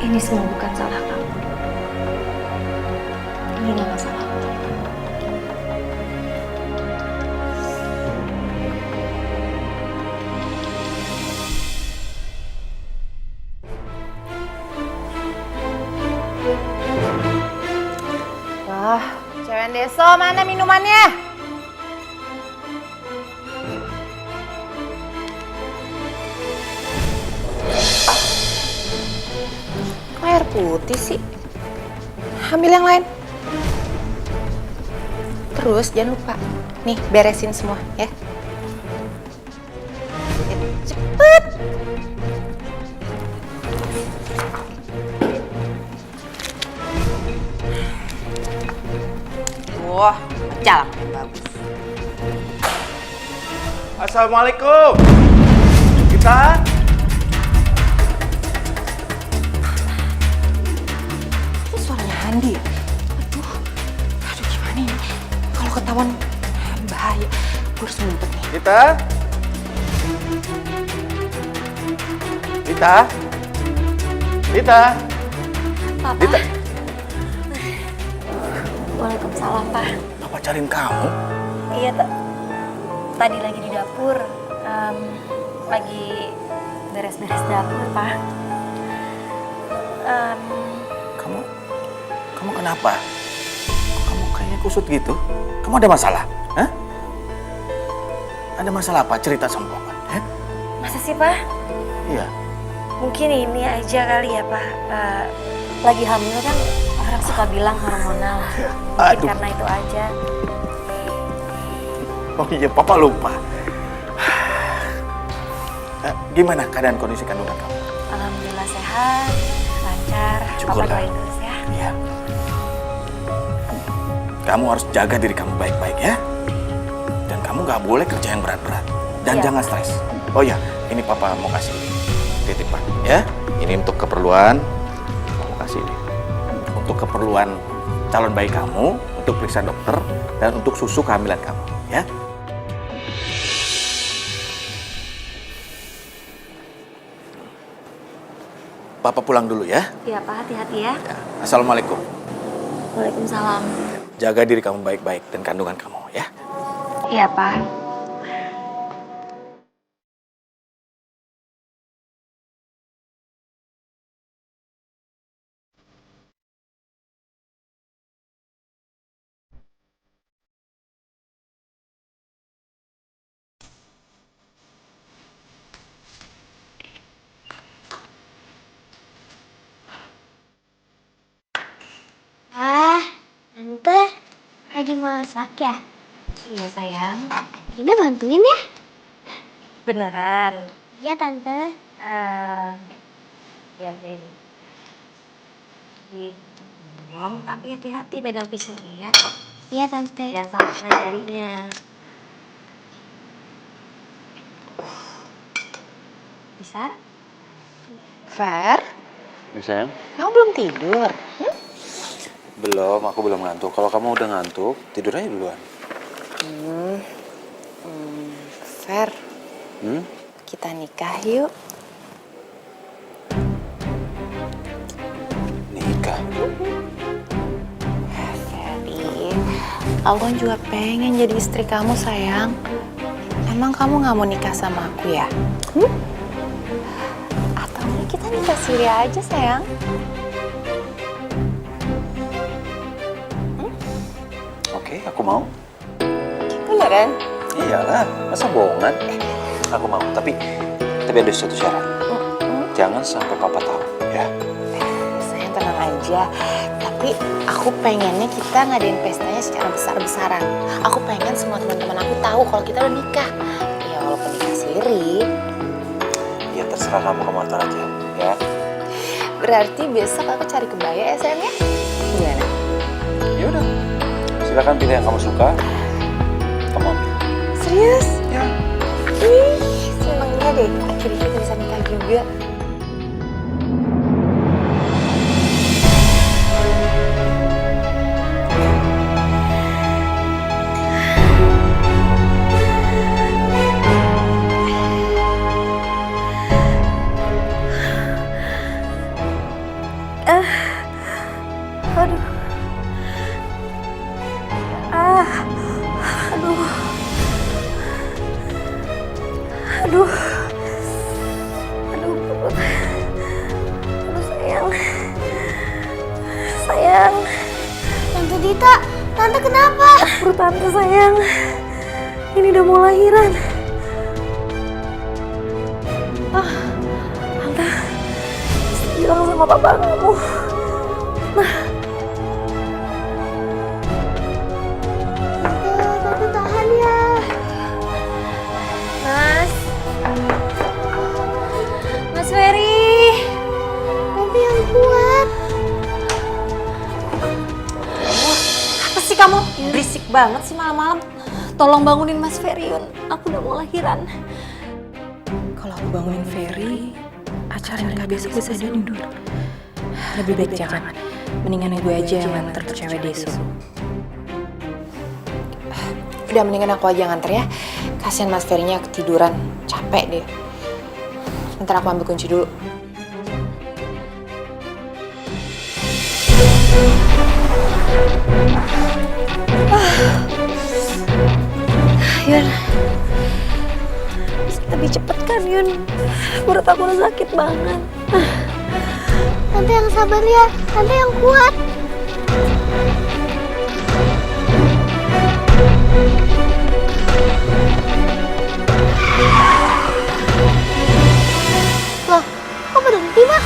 Ini semua bukan salah kamu. Ini nama salah aku. Wah, cewek deso mana minumannya? Kok air putih sih? Ambil yang lain. Terus jangan lupa, nih beresin semua ya. Cepet. Wah, jalan. Bagus. Assalamualaikum. Kita Ini suaranya Andi ya? Aduh gimana ini? Kalau ketahuan bahaya. Gue harus ngumpet nih. Kita Papa. Dita. Waalaikumsalam, Pak. Papa cariin kamu. Iya, tadi lagi di dapur. Lagi beres-beres dapur, Pak. Kamu kenapa? Kamu kayaknya kusut gitu. Kamu ada masalah? Hah? Ada masalah apa? Cerita sama Papa. Masa sih, Pak? Iya. Mungkin ini aja kali ya, Pak. Lagi hamil kan orang suka bilang hormonal. Mungkin Aduh. karena itu aja. Oh iya, Papa lupa. Gimana keadaan kondisi kandungan kamu? Alhamdulillah sehat, lancar. Papa Syukurlah. doain terus ya. Iya. Kamu harus jaga diri kamu baik-baik ya. Dan kamu nggak boleh kerja yang berat-berat. Dan Iya. jangan stres. Oh iya, ini Papa mau kasih titipan ya. Ini untuk keperluan, kamu kasih ini. Untuk keperluan calon bayi kamu, untuk periksa dokter, dan untuk susu kehamilan kamu ya. Papa pulang dulu ya. Iya, Pak. Hati-hati ya. Ya. Assalamualaikum. Waalaikumsalam. Jaga diri kamu baik-baik dan kandungan kamu ya. Iya, Pak. Tante lagi masak ya? Iya, sayang. Kita bantuin ya? Beneran. Iya tante. Ya, jadi. Ngomong tapi hati-hati pegang pisaunya ya. Iya tante. Jangan sampai jarinya. Bisa? Fer, Ini sayang? kamu belum tidur? Belum, aku belum ngantuk. Kalau kamu udah ngantuk, tidur aja duluan. Fer, Hmm? kita nikah yuk. Nikah? Fer, Aku kan juga pengen jadi istri kamu, sayang. Emang kamu nggak mau nikah sama aku ya? Atau enggak kita nikah siri aja, sayang? Oke, aku mau. Beneran? Iyalah, masa bohongan? Aku mau, tapi ada satu syarat. Jangan sampai papa tahu, ya. Sayang tenang aja. Tapi aku pengennya kita ngadain pestanya secara besar-besaran. Aku pengen semua teman-teman aku tahu kalau kita udah nikah. Ya walaupun nikah siri. Ya terserah kamu atur aja, ya. Berarti besok aku cari kebaya ya, sayang ya? Gimana? Ya udah, silakan pilih yang kamu suka. Kamu ambil. Serius? Ya. Ih, senengnya deh. Akhirnya kita bisa nikah juga. Sayang. Tante Dita, Tante kenapa? Perut Tante sayang. Ini udah mau lahiran. Tante, bilang sama papa kamu. Tante tahan ya. Mas Ferry. Tante yang kuat. Apa sih kamu? Berisik banget sih malam-malam. Tolong bangunin Mas Ferry, Yun. Aku udah mau lahiran. Kalau aku bangunin Ferry, acara nikah besok bisa diundur. Lebih baik jangan. Mendingan gue aja yang nganter ke cewek deso. Udah mendingan aku aja nganter ya. Kasian Mas Ferry-nya ketiduran. Capek deh. Ntar aku ambil kunci dulu. Yun, bisa lebih cepet kan Yun? Perut aku udah sakit banget. Tante yang sabar ya, Tante yang kuat. Loh, kok berhenti mah?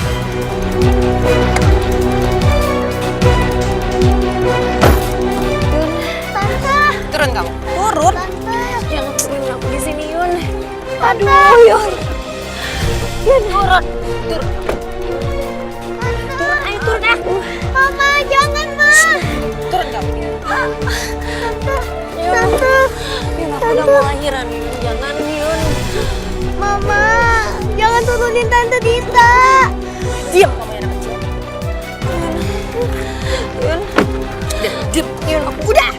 Yun, Tante. Turun kamu. Turun? Tante. Jangan turunin aku di sini, Yun. Aduh, Yun. Yun, turun. Turun, ayo turun ya. Mama, jangan, Ma. Turun kamu. Tante. Yun, aku udah mau lahiran, Yun. Jangan, Yun. Mama, jangan turunin Tante Dita. Diam kamu ya anak kecil. Yun. Diam. Yun, aku udah.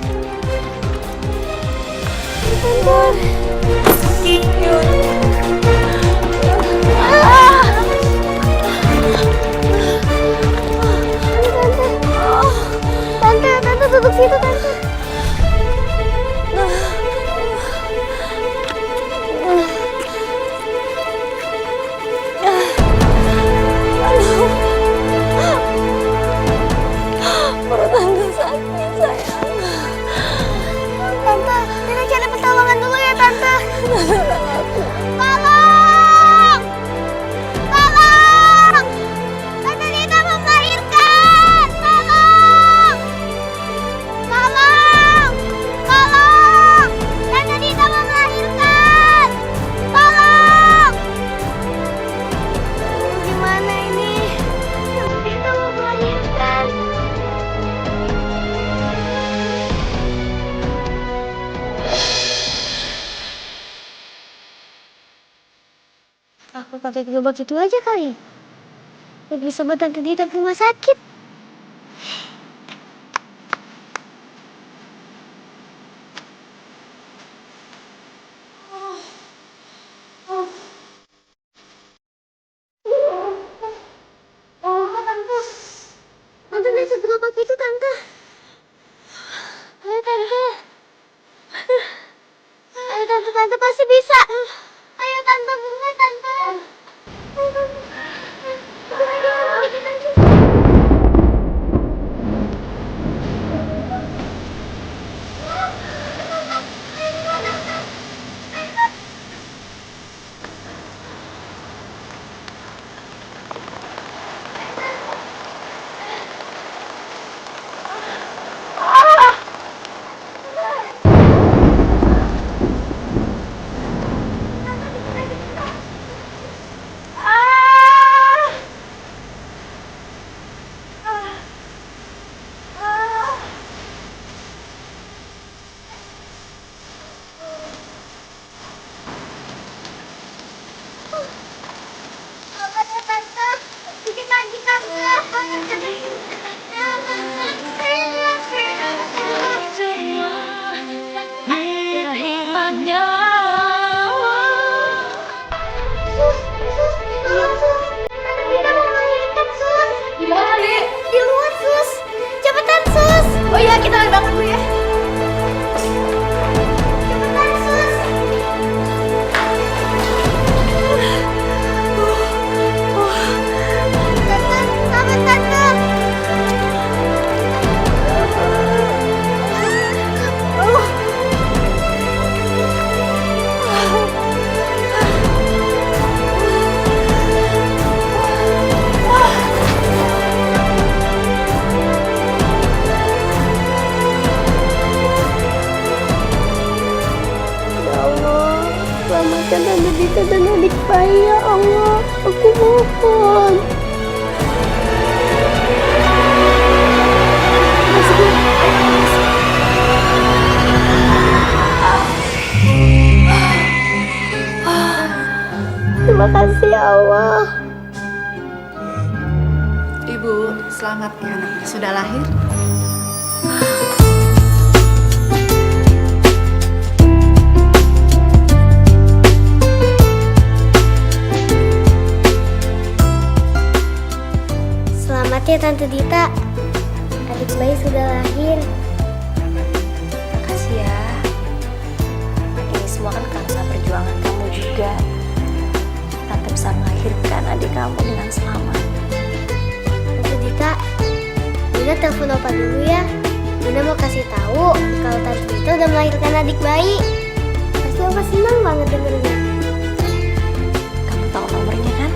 Tante duduk situ, Tante. Perut Tante sakit, sayang. Tante, kita cari pertolongan dulu ya, Tante. Tolong! Tolong! Tante Dita mau melahirkan! Tolong! Tolong! Tolong! Tante Dita mau melahirkan! Tolong! Gimana ini? Tante Dita mau melahirkan. Aku pakai gerobak itu aja kali. Biar bisa buat Tante Dita ke rumah sakit. Tante lihat gerobak itu, Tante. Ayo, Tante. Tante Dita dan adik bayi ya Allah. Aku mohon. Terima kasih ya Allah. Ibu, selamat ya anaknya sudah lahir. Selamat ya Tante Dita. Adik bayi sudah lahir. Makasih ya. Ini semua kan karena perjuangan kamu juga. Tante bisa melahirkan adik kamu dengan selamat. Tante Dita, Dina telepon Opa dulu ya. Dina mau kasih tahu kalau Tante Dita udah melahirkan adik bayi. Pasti Opa senang banget dengernya. Kamu tahu nomornya kan?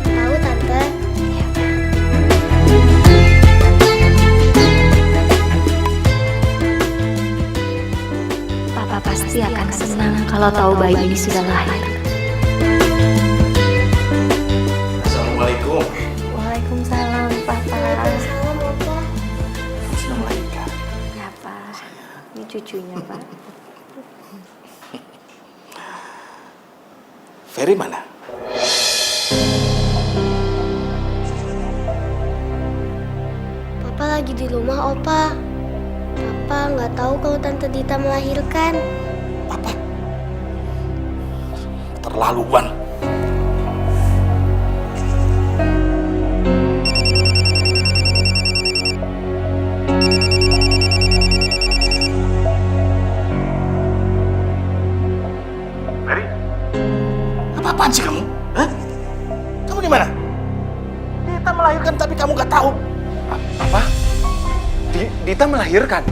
Tahu Tante. Iya. Papa pasti akan senang kalau tahu bayi ini sudah lahir. Assalamualaikum. Waalaikumsalam, Papa. Salam Opa. Assalamualaikum. Ya, Pak. Ini cucunya, Pak. Ferry mana? Papa lagi di rumah Opa. Papa nggak tahu kalau Tante Dita melahirkan. Apa? Terlaluan. Ferry? Apa-apaan sih kamu? Hah? Kamu gimana? Dita melahirkan tapi kamu nggak tahu. Apa? Dita melahirkan?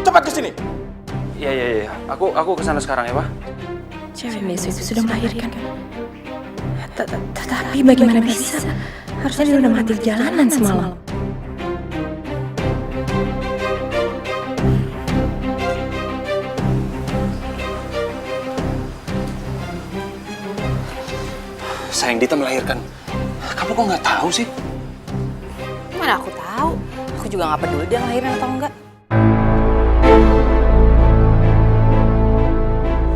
Cepat ke sini. Iya. Aku kesana sekarang ya, Pak. Cewek Mesu itu sudah melahirkan. Tetapi bagaimana bisa? Harusnya dia udah mati di jalanan semalam. Sayang, Dita melahirkan. Kamu kok nggak tahu sih? Mana aku tahu? Aku juga nggak peduli dia lahirin atau enggak.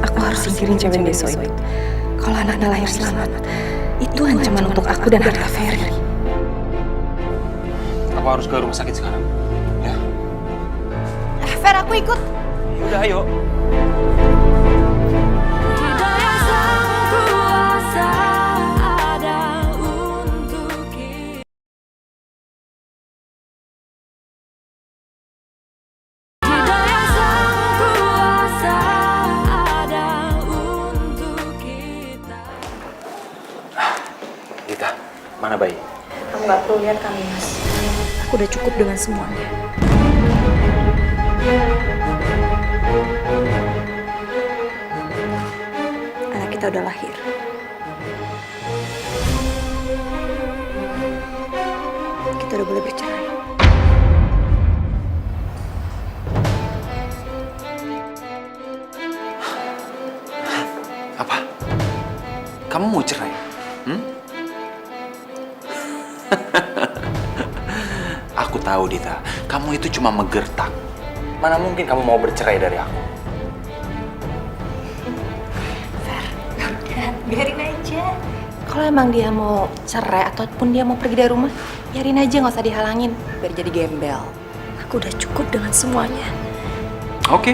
Aku harus singkirin cewek Deso itu. Kalau anaknya lahir selamat, itu ancaman untuk aku dan harta Ferry. Aku harus ke rumah sakit sekarang. Ya. Fer, aku ikut. Udah, ayo. Dita, mana bayi? Kamu nggak perlu lihat kami, Mas. Aku udah cukup dengan semuanya. Anak kita udah lahir. Kita udah boleh bercerai. Apa? Kamu mau cerai? Aku tahu, Dita. Kamu itu cuma menggertak. Mana mungkin kamu mau bercerai dari aku? Biarin aja. Kalau emang dia mau cerai ataupun dia mau pergi dari rumah, biarin aja, nggak usah dihalangin. Biar jadi gembel. Aku udah cukup dengan semuanya. Oke.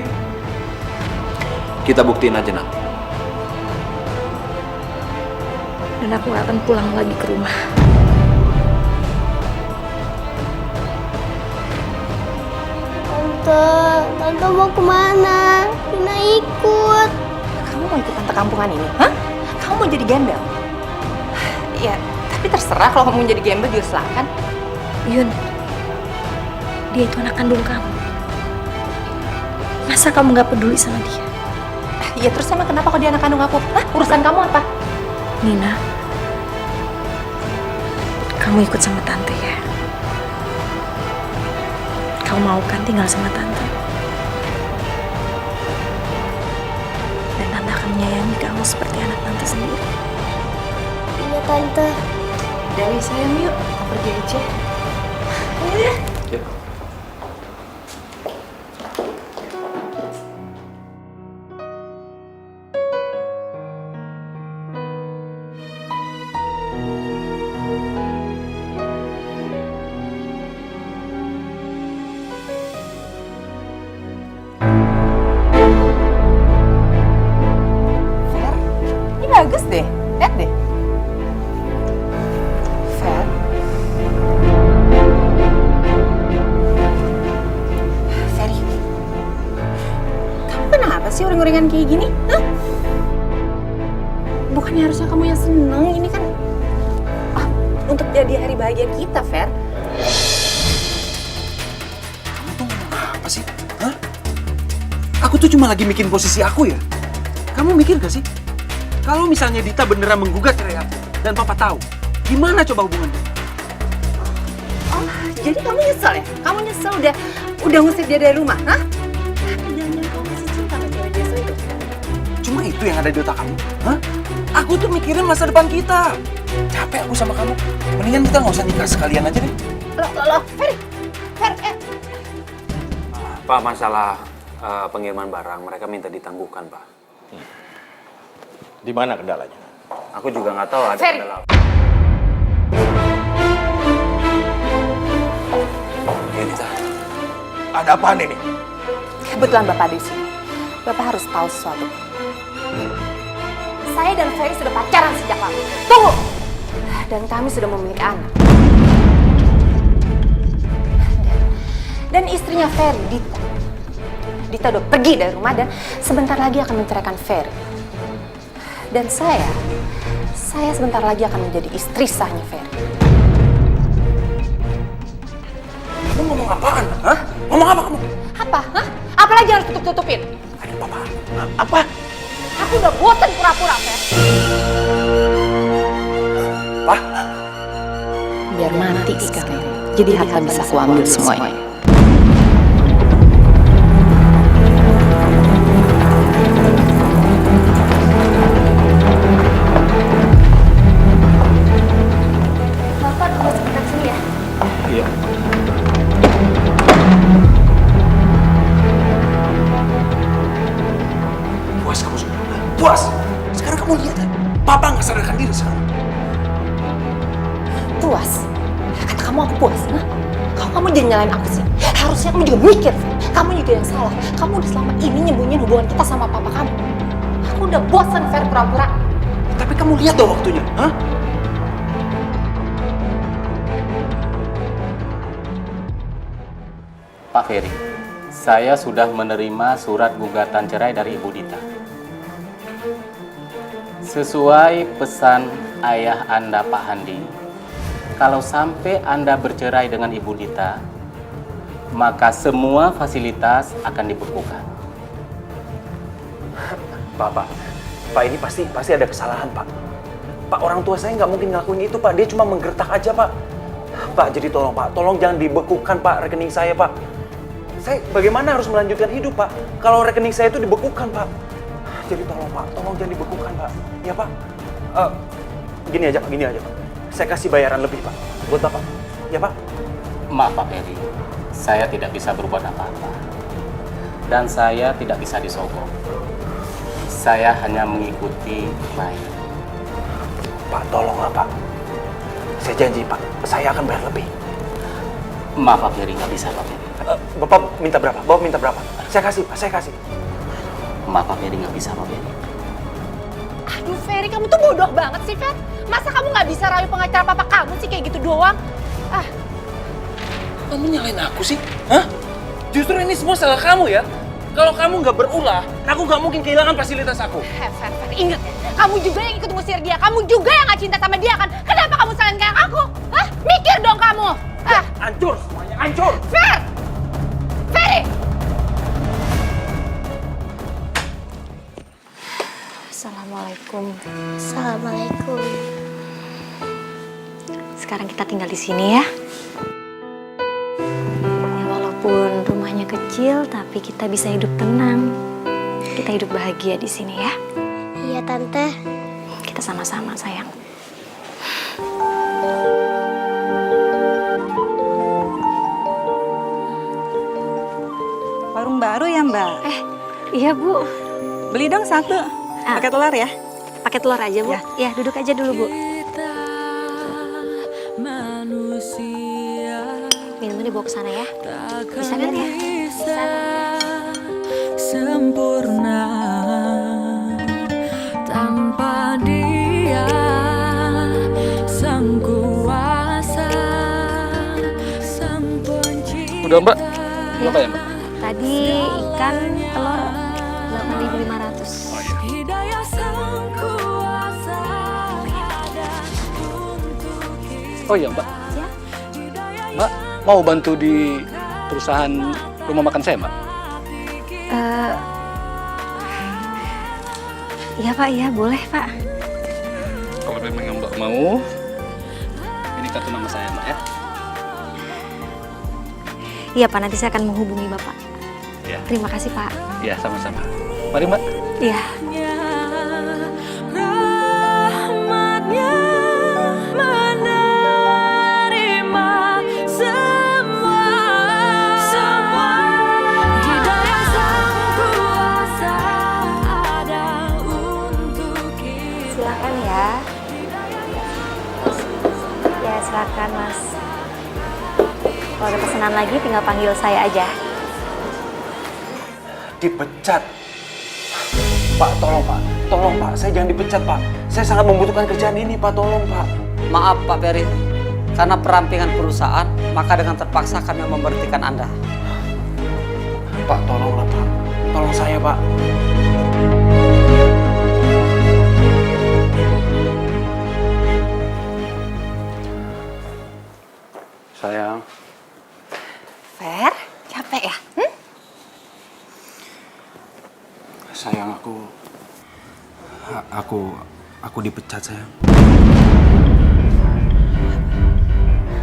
Kita buktiin aja nanti. Dan aku gak akan pulang lagi ke rumah. Tante mau kemana? Dina ikut. Kamu mau ikut tante kampungan ini? Hah? Kamu mau jadi gembel? Ya, tapi terserah kalau kamu mau jadi gembel juga silakan. Yun, dia itu anak kandung kamu. Masa kamu gak peduli sama dia? Ya terus emang kenapa kalau dia anak kandung aku? Hah? Urusan kamu apa? Nina, kamu ikut sama tante ya. Kamu mau kan tinggal sama tante? kamu seperti anak tante sendiri. Iya tante. Dari sayang yuk, kita pergi aja. Ya. Ini bagus deh, lihat deh. Fer. Ferry. Kamu kenapa sih uring-uringan kayak gini? Hah? Bukannya harusnya kamu yang seneng, ini kan untuk jadi hari bahagia kita, Fer. Kamu tuh ngomong apa sih? Hah? Aku tuh cuma lagi mikirin posisi aku ya. Kamu mikir gak sih? Kalau misalnya Dita beneran menggugat cerai aku dan papa tahu, gimana coba hubungannya? Oh, jadi kamu nyesel ya? Kamu nyesel udah ngusir dia dari rumah, hah? Jangan-jangan kamu masih cinta sama cewek biasa itu. Cuma itu yang ada di otak kamu? Hah? Aku tuh mikirin masa depan kita. Capek aku sama kamu. Mendingan kita nggak usah nikah sekalian aja deh. Loh, Ferry. Pak, masalah pengiriman barang mereka minta ditangguhkan, Pak. Di mana kendalanya? Aku juga nggak tahu ada Ferry. kendala. Yunita, Ada apaan ini? Kebetulan Bapak di sini. Bapak harus tahu sesuatu. Saya dan Ferry sudah pacaran sejak lama. Tunggu! Dan kami sudah memiliki anak. Dan istrinya Ferry, Dita. Dita udah pergi dari rumah dan sebentar lagi akan menceraikan Ferry. Dan saya sebentar lagi akan menjadi istri sahnya Ferry. Kamu ngomong apaan? Hah? Ngomong apa kamu? Apa? Hah? Apalagi harus tutup-tutupin? Aduh, papa. Apa? Aku udah bosan pura-pura, Fer. Pak? Biar mati sekarang. Jadi harta bisa aku ambil semuanya. Bapak tunggu sebentar sini ya. Iya. Puas kamu sudah? Puas? Sekarang kamu lihat kan? Papa nggak sadarkan diri sekarang. Puas? Kata kamu aku puas, nah? Kamu jangan nyalain aku sih. Harusnya kamu juga mikir, Fer. Kamu juga yang salah. Kamu udah selama ini nyembunyiin hubungan kita sama papa kamu. Aku udah bosan, Fer, pura-pura. Tapi kamu lihat dong waktunya, hah? Pak Ferry, saya sudah menerima surat gugatan cerai dari Ibu Dita. Sesuai pesan ayah Anda, Pak Handi, kalau sampai Anda bercerai dengan Ibu Dita, maka semua fasilitas akan dibekukan. Pak ini pasti ada kesalahan, Pak. Pak, orang tua saya nggak mungkin ngelakuin itu, Pak. Dia cuma menggertak aja, Pak. Pak, jadi tolong, Pak. Tolong jangan dibekukan, Pak, rekening saya, Pak. Saya bagaimana harus melanjutkan hidup, Pak? Kalau rekening saya itu dibekukan, Pak. Jadi tolong, Pak. Tolong jangan dibekukan, Pak. Ya, Pak. Gini aja, Pak. Saya kasih bayaran lebih, Pak. Buat Bapak. Ya, Pak? Maaf Pak Ferry, saya tidak bisa berbuat apa-apa. Dan saya tidak bisa disogok. Saya hanya mengikuti baik. Pak, tolonglah, Pak. Saya janji, Pak. Saya akan bayar lebih. Maaf Pak Ferry, nggak bisa Pak Ferry. Bapak minta berapa? Bapak minta berapa? Saya kasih, Pak. Saya kasih. Maaf Pak Ferry, nggak bisa Pak Ferry. Aduh, Ferry, kamu tuh bodoh banget sih, Fer. Masa kamu nggak bisa rayu pengacara papa kamu sih kayak gitu doang? Kamu nyalain aku sih? Hah? Justru ini semua salah kamu ya? Kalau kamu nggak berulah, aku nggak mungkin kehilangan fasilitas aku. Fer, ingat ya. Kamu juga yang ikut ngusir dia. Kamu juga yang nggak cinta sama dia kan? Kenapa kamu salahin kayak aku? Hah? Mikir dong kamu. Hancur semuanya, hancur. Fer! Ferry! Assalamualaikum. Assalamualaikum. Sekarang kita tinggal di sini ya. Ya, walaupun rumahnya kecil, tapi kita bisa hidup tenang. Kita hidup bahagia di sini ya. Iya Tante. Kita sama-sama, sayang. Warung baru ya, Mbak? Iya, Bu. Beli dong satu. Pakai telur ya? Pakai telur aja, Bu. Ya, duduk aja dulu, Bu. Minumnya dibawa ke sana ya. Bisa kan ya? Bisa. Sempurna tanpa dia, sang kuasa, sang pencipta. Udah Mbak? Berapa ya Mbak? Tadi ikan telur 8.500. Hidayah sang kuasa ada untuk kita. Oh iya Mbak. Ya. Mbak mau bantu di perusahaan rumah makan saya Mbak? Iya Pak, iya boleh Pak. Kalau memang Mbak mau, ini kartu nama saya Mbak ya. Iya Pak, nanti saya akan menghubungi Bapak. Iya. Terima kasih Pak. Iya sama-sama. Mari Mbak. Iya. Rahmatnya menerima semua, hidayah sang kuasa ada untuk kita. Silakan ya. Ya silakan Mas. Kalau ada pesanan lagi tinggal panggil saya aja. Dipecat. Pak, tolong Pak. Tolong Pak, saya jangan dipecat Pak. Saya sangat membutuhkan kerjaan ini Pak, tolong Pak. Maaf Pak Ferry, karena perampingan perusahaan, maka dengan terpaksa kami memberhentikan Anda. Pak, tolonglah Pak. Tolong saya Pak. Sayang, Fer, capek ya? Sayang, aku dipecat sayang.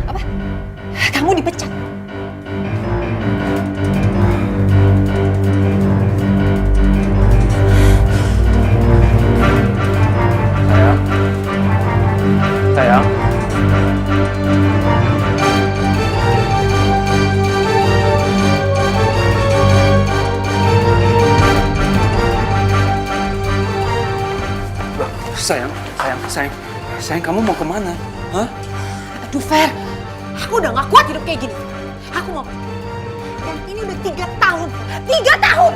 Apa? Kamu dipecat? sayang. Sayang, kamu mau kemana? Hah? Aduh Fer, aku udah gak kuat hidup kayak gini. Aku mau. Dan ini udah 3 tahun. 3 tahun!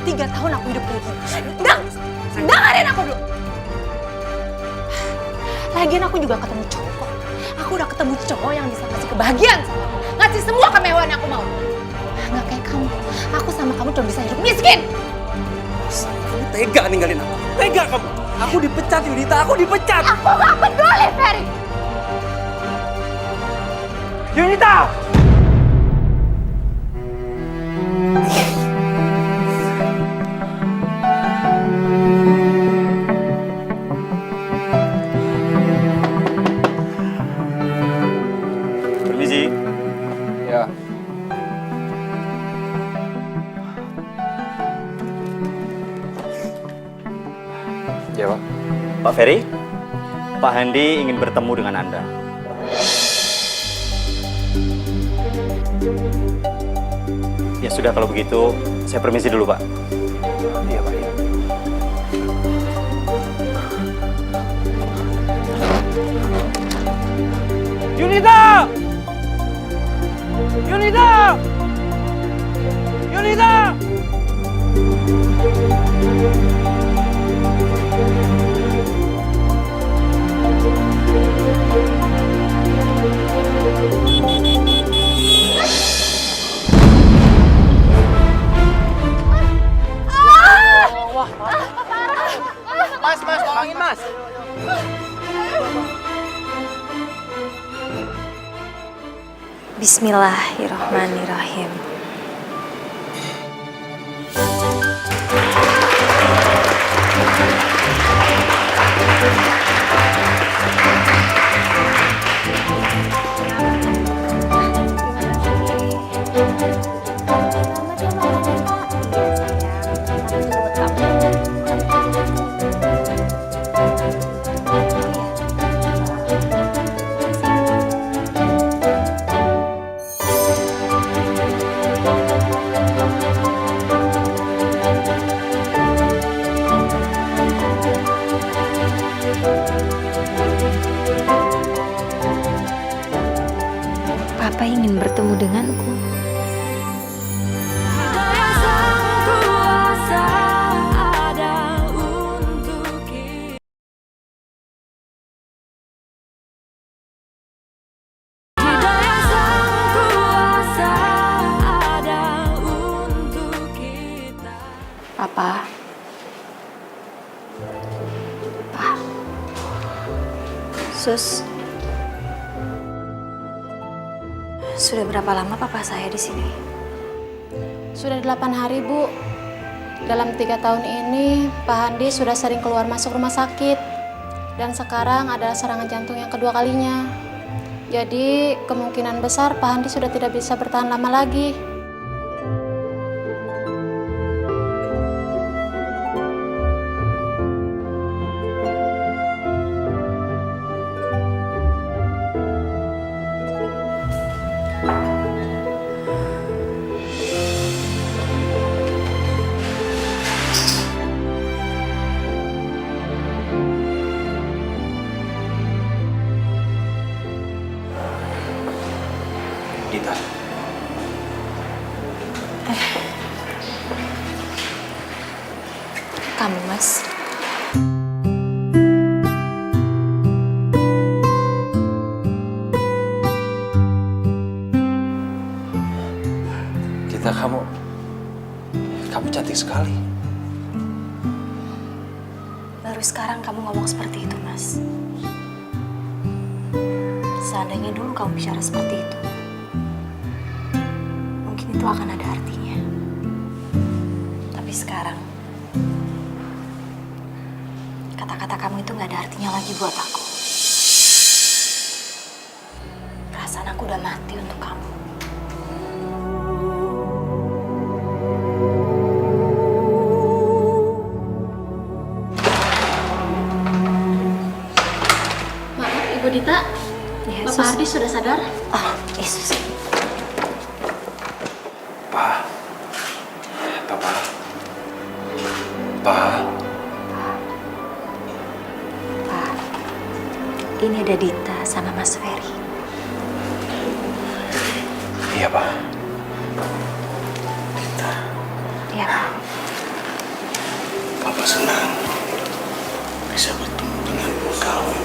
3 tahun aku hidup kayak gini. Dengerin aku dulu. Lagian aku juga ketemu cowok kok. Aku udah ketemu cowok yang bisa ngasih kebahagiaan sama aku. Ngasih semua kemewahan yang aku mau. Nggak kayak kamu. Aku sama kamu cuma bisa hidup miskin. Kamu tega ninggalin aku. Tega kamu. Aku dipecat, Yunita. Aku dipecat. Aku gak peduli, Ferry. Yunita! Permisi. Ya. Ya Pak. Pak Ferry, Pak Handi ingin bertemu dengan Anda. Ya sudah kalau begitu, saya permisi dulu Pak. Iya Pak. Iya. Yunita! Yunita! Yunita! Mas, tolongin Mas. Bismillahirrahmanirrahim. Papa ingin bertemu denganku. Daya sang kuasa ada untuk kita. Daya sang kuasa ada untuk kita. Papa. Pa. Sus. Sudah berapa lama papa saya di sini? Sudah 8 hari, Bu. Dalam 3 tahun ini, Pak Handi sudah sering keluar masuk rumah sakit. Dan sekarang adalah serangan jantung yang kedua kalinya. Jadi, kemungkinan besar Pak Handi sudah tidak bisa bertahan lama lagi. Dita, Kamu, Mas. Dita, kamu cantik sekali. Baru sekarang kamu ngomong seperti itu, Mas. Seandainya dulu kamu bicara seperti itu, mungkin itu akan ada artinya. Tapi sekarang, kata-kata kamu itu gak ada artinya lagi buat aku. Perasaan aku udah mati untuk kamu. Maaf, Ibu Dita. Ya, Bapak Ardi sudah sadar? Oh, Yesus. Pa. Pa. Pak, ini ada Dita sama Mas Ferry. Iya, Pa. Iya, Pak. Papa senang bisa bertemu dengan kamu.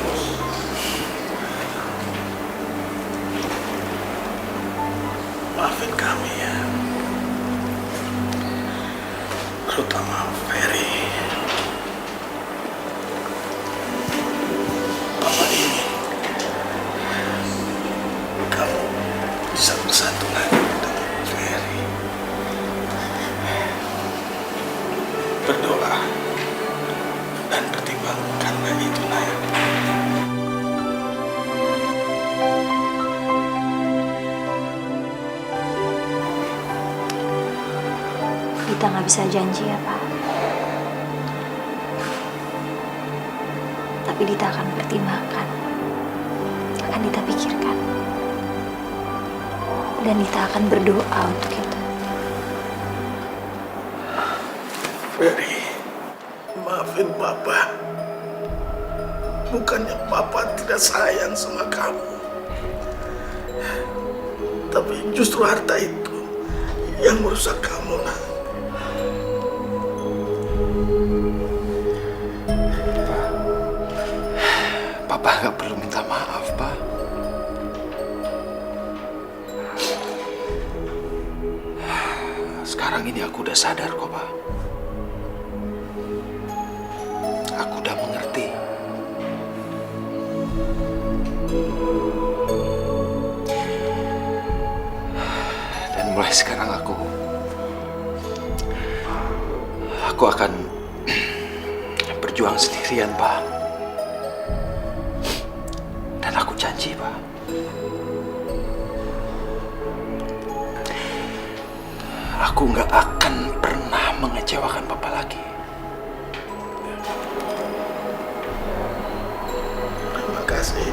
Maafin kami ya, terutama Ferry. Papa ingin kamu bisa bersatu lagi dengan Ferry. Berdoa dan pertimbangkanlah itu, Nay. Dita nggak bisa janji ya, Pak. Tapi Dita akan pertimbangkan. Akan Dita pikirkan. Dan Dita akan berdoa untuk itu. Ferry, maafin Papa. Bukannya Papa tidak sayang sama kamu. Tapi justru harta itu yang merusak kamu, Nak. Papa nggak perlu minta maaf, Pak. Sekarang ini aku udah sadar kok, Pak. Aku udah mengerti. Dan mulai sekarang aku akan berjuang sendirian, Pak. Dan aku janji, Pak. Aku nggak akan pernah mengecewakan Papa lagi. Terima kasih.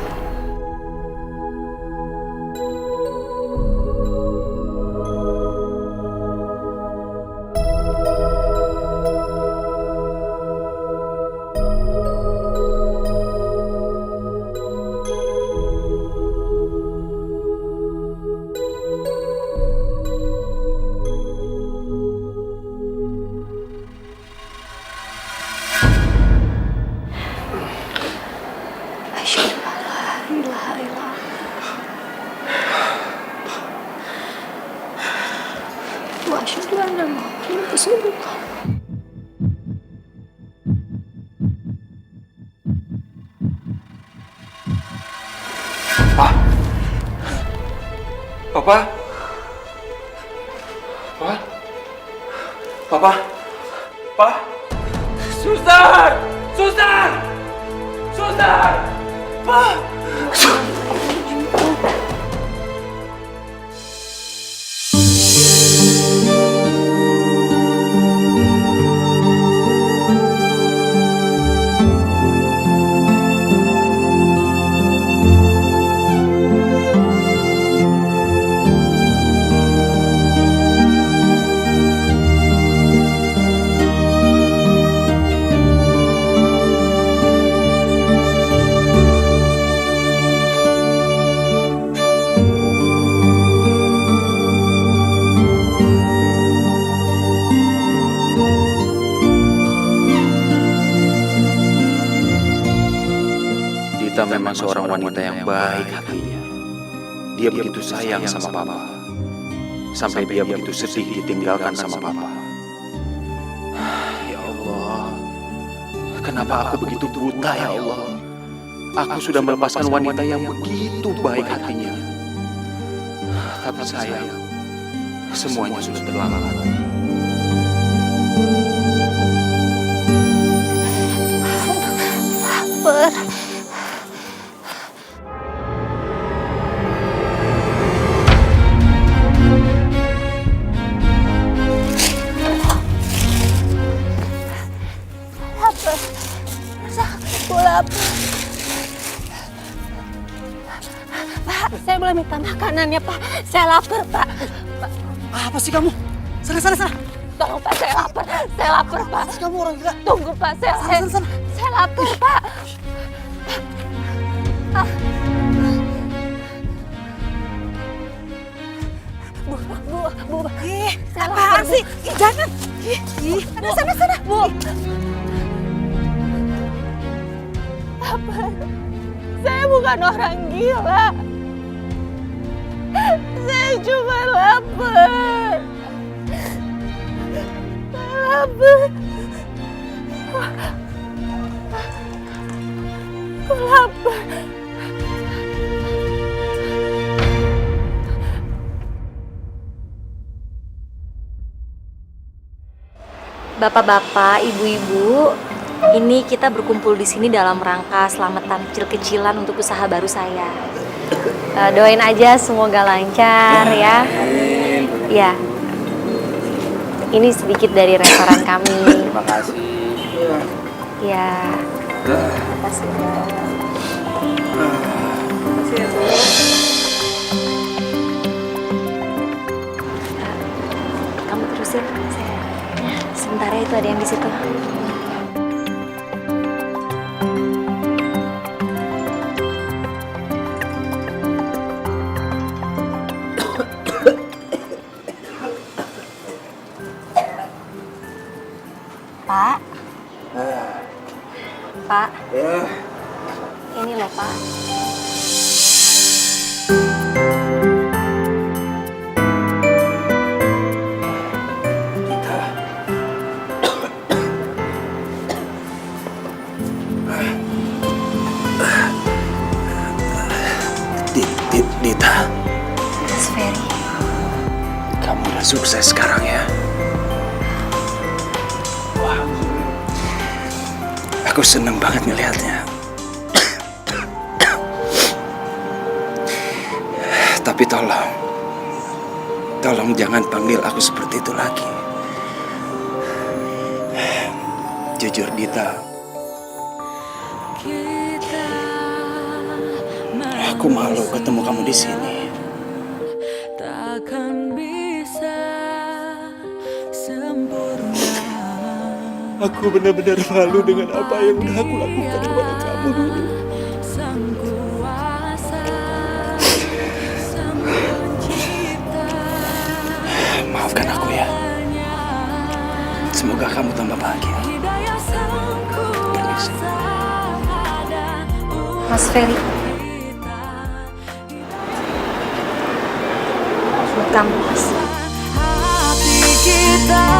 asyhadu anna Muhammadan Rasulullah. Papa? Papa? Papa? Suster! Suster! Suster! Pak! Dita memang seorang wanita yang baik hatinya. Dia begitu sayang sama papa. Sampai dia begitu sedih ditinggalkan sama papa. Ya Allah, kenapa aku begitu buta ya Allah? Aku sudah melepaskan wanita yang begitu baik hatinya. Tapi sayang, semuanya sudah terlambat. Pak, saya boleh minta makanannya, Pak. Saya lapar, Pak. Apa sih kamu? Sana. Tolong, Pak, saya lapar. Saya lapar, Pak. Kamu orang gila. Tunggu, Pak. Saya lapar, Pak. Bu. Saya lapar, Apaan sih? Jangan. Sana. Bu. Apa? Saya bukan orang gila. Saya cuma lapar. Aku lapar. Bapak-bapak, ibu-ibu, ini kita berkumpul di sini dalam rangka selamatan kecil-kecilan untuk usaha baru saya. Doain aja semoga lancar ya. Ya. Ini sedikit dari restoran kami. Terima kasih. Ya. Terima kasih. Kamu terusin. Sebentar ya, itu ada yang di situ. Pak. Pak. Ini loh, Pak. Dita, Mas Ferry. kamu udah sukses sekarang ya. Aku seneng banget ngelihatnya. Tapi tolong jangan panggil aku seperti itu lagi. Jujur Dita, aku malu ketemu kamu di sini. Takkan bisa sempurna. Aku benar-benar malu dengan apa yang udah aku lakukan kepada kamu dulu. Sang kuasa, sang pencipta. Maafkan aku ya. Semoga kamu tambah bahagia. Hidayah sang kuasa ada Mas Ferry. Buat kamu, Mas. hati kita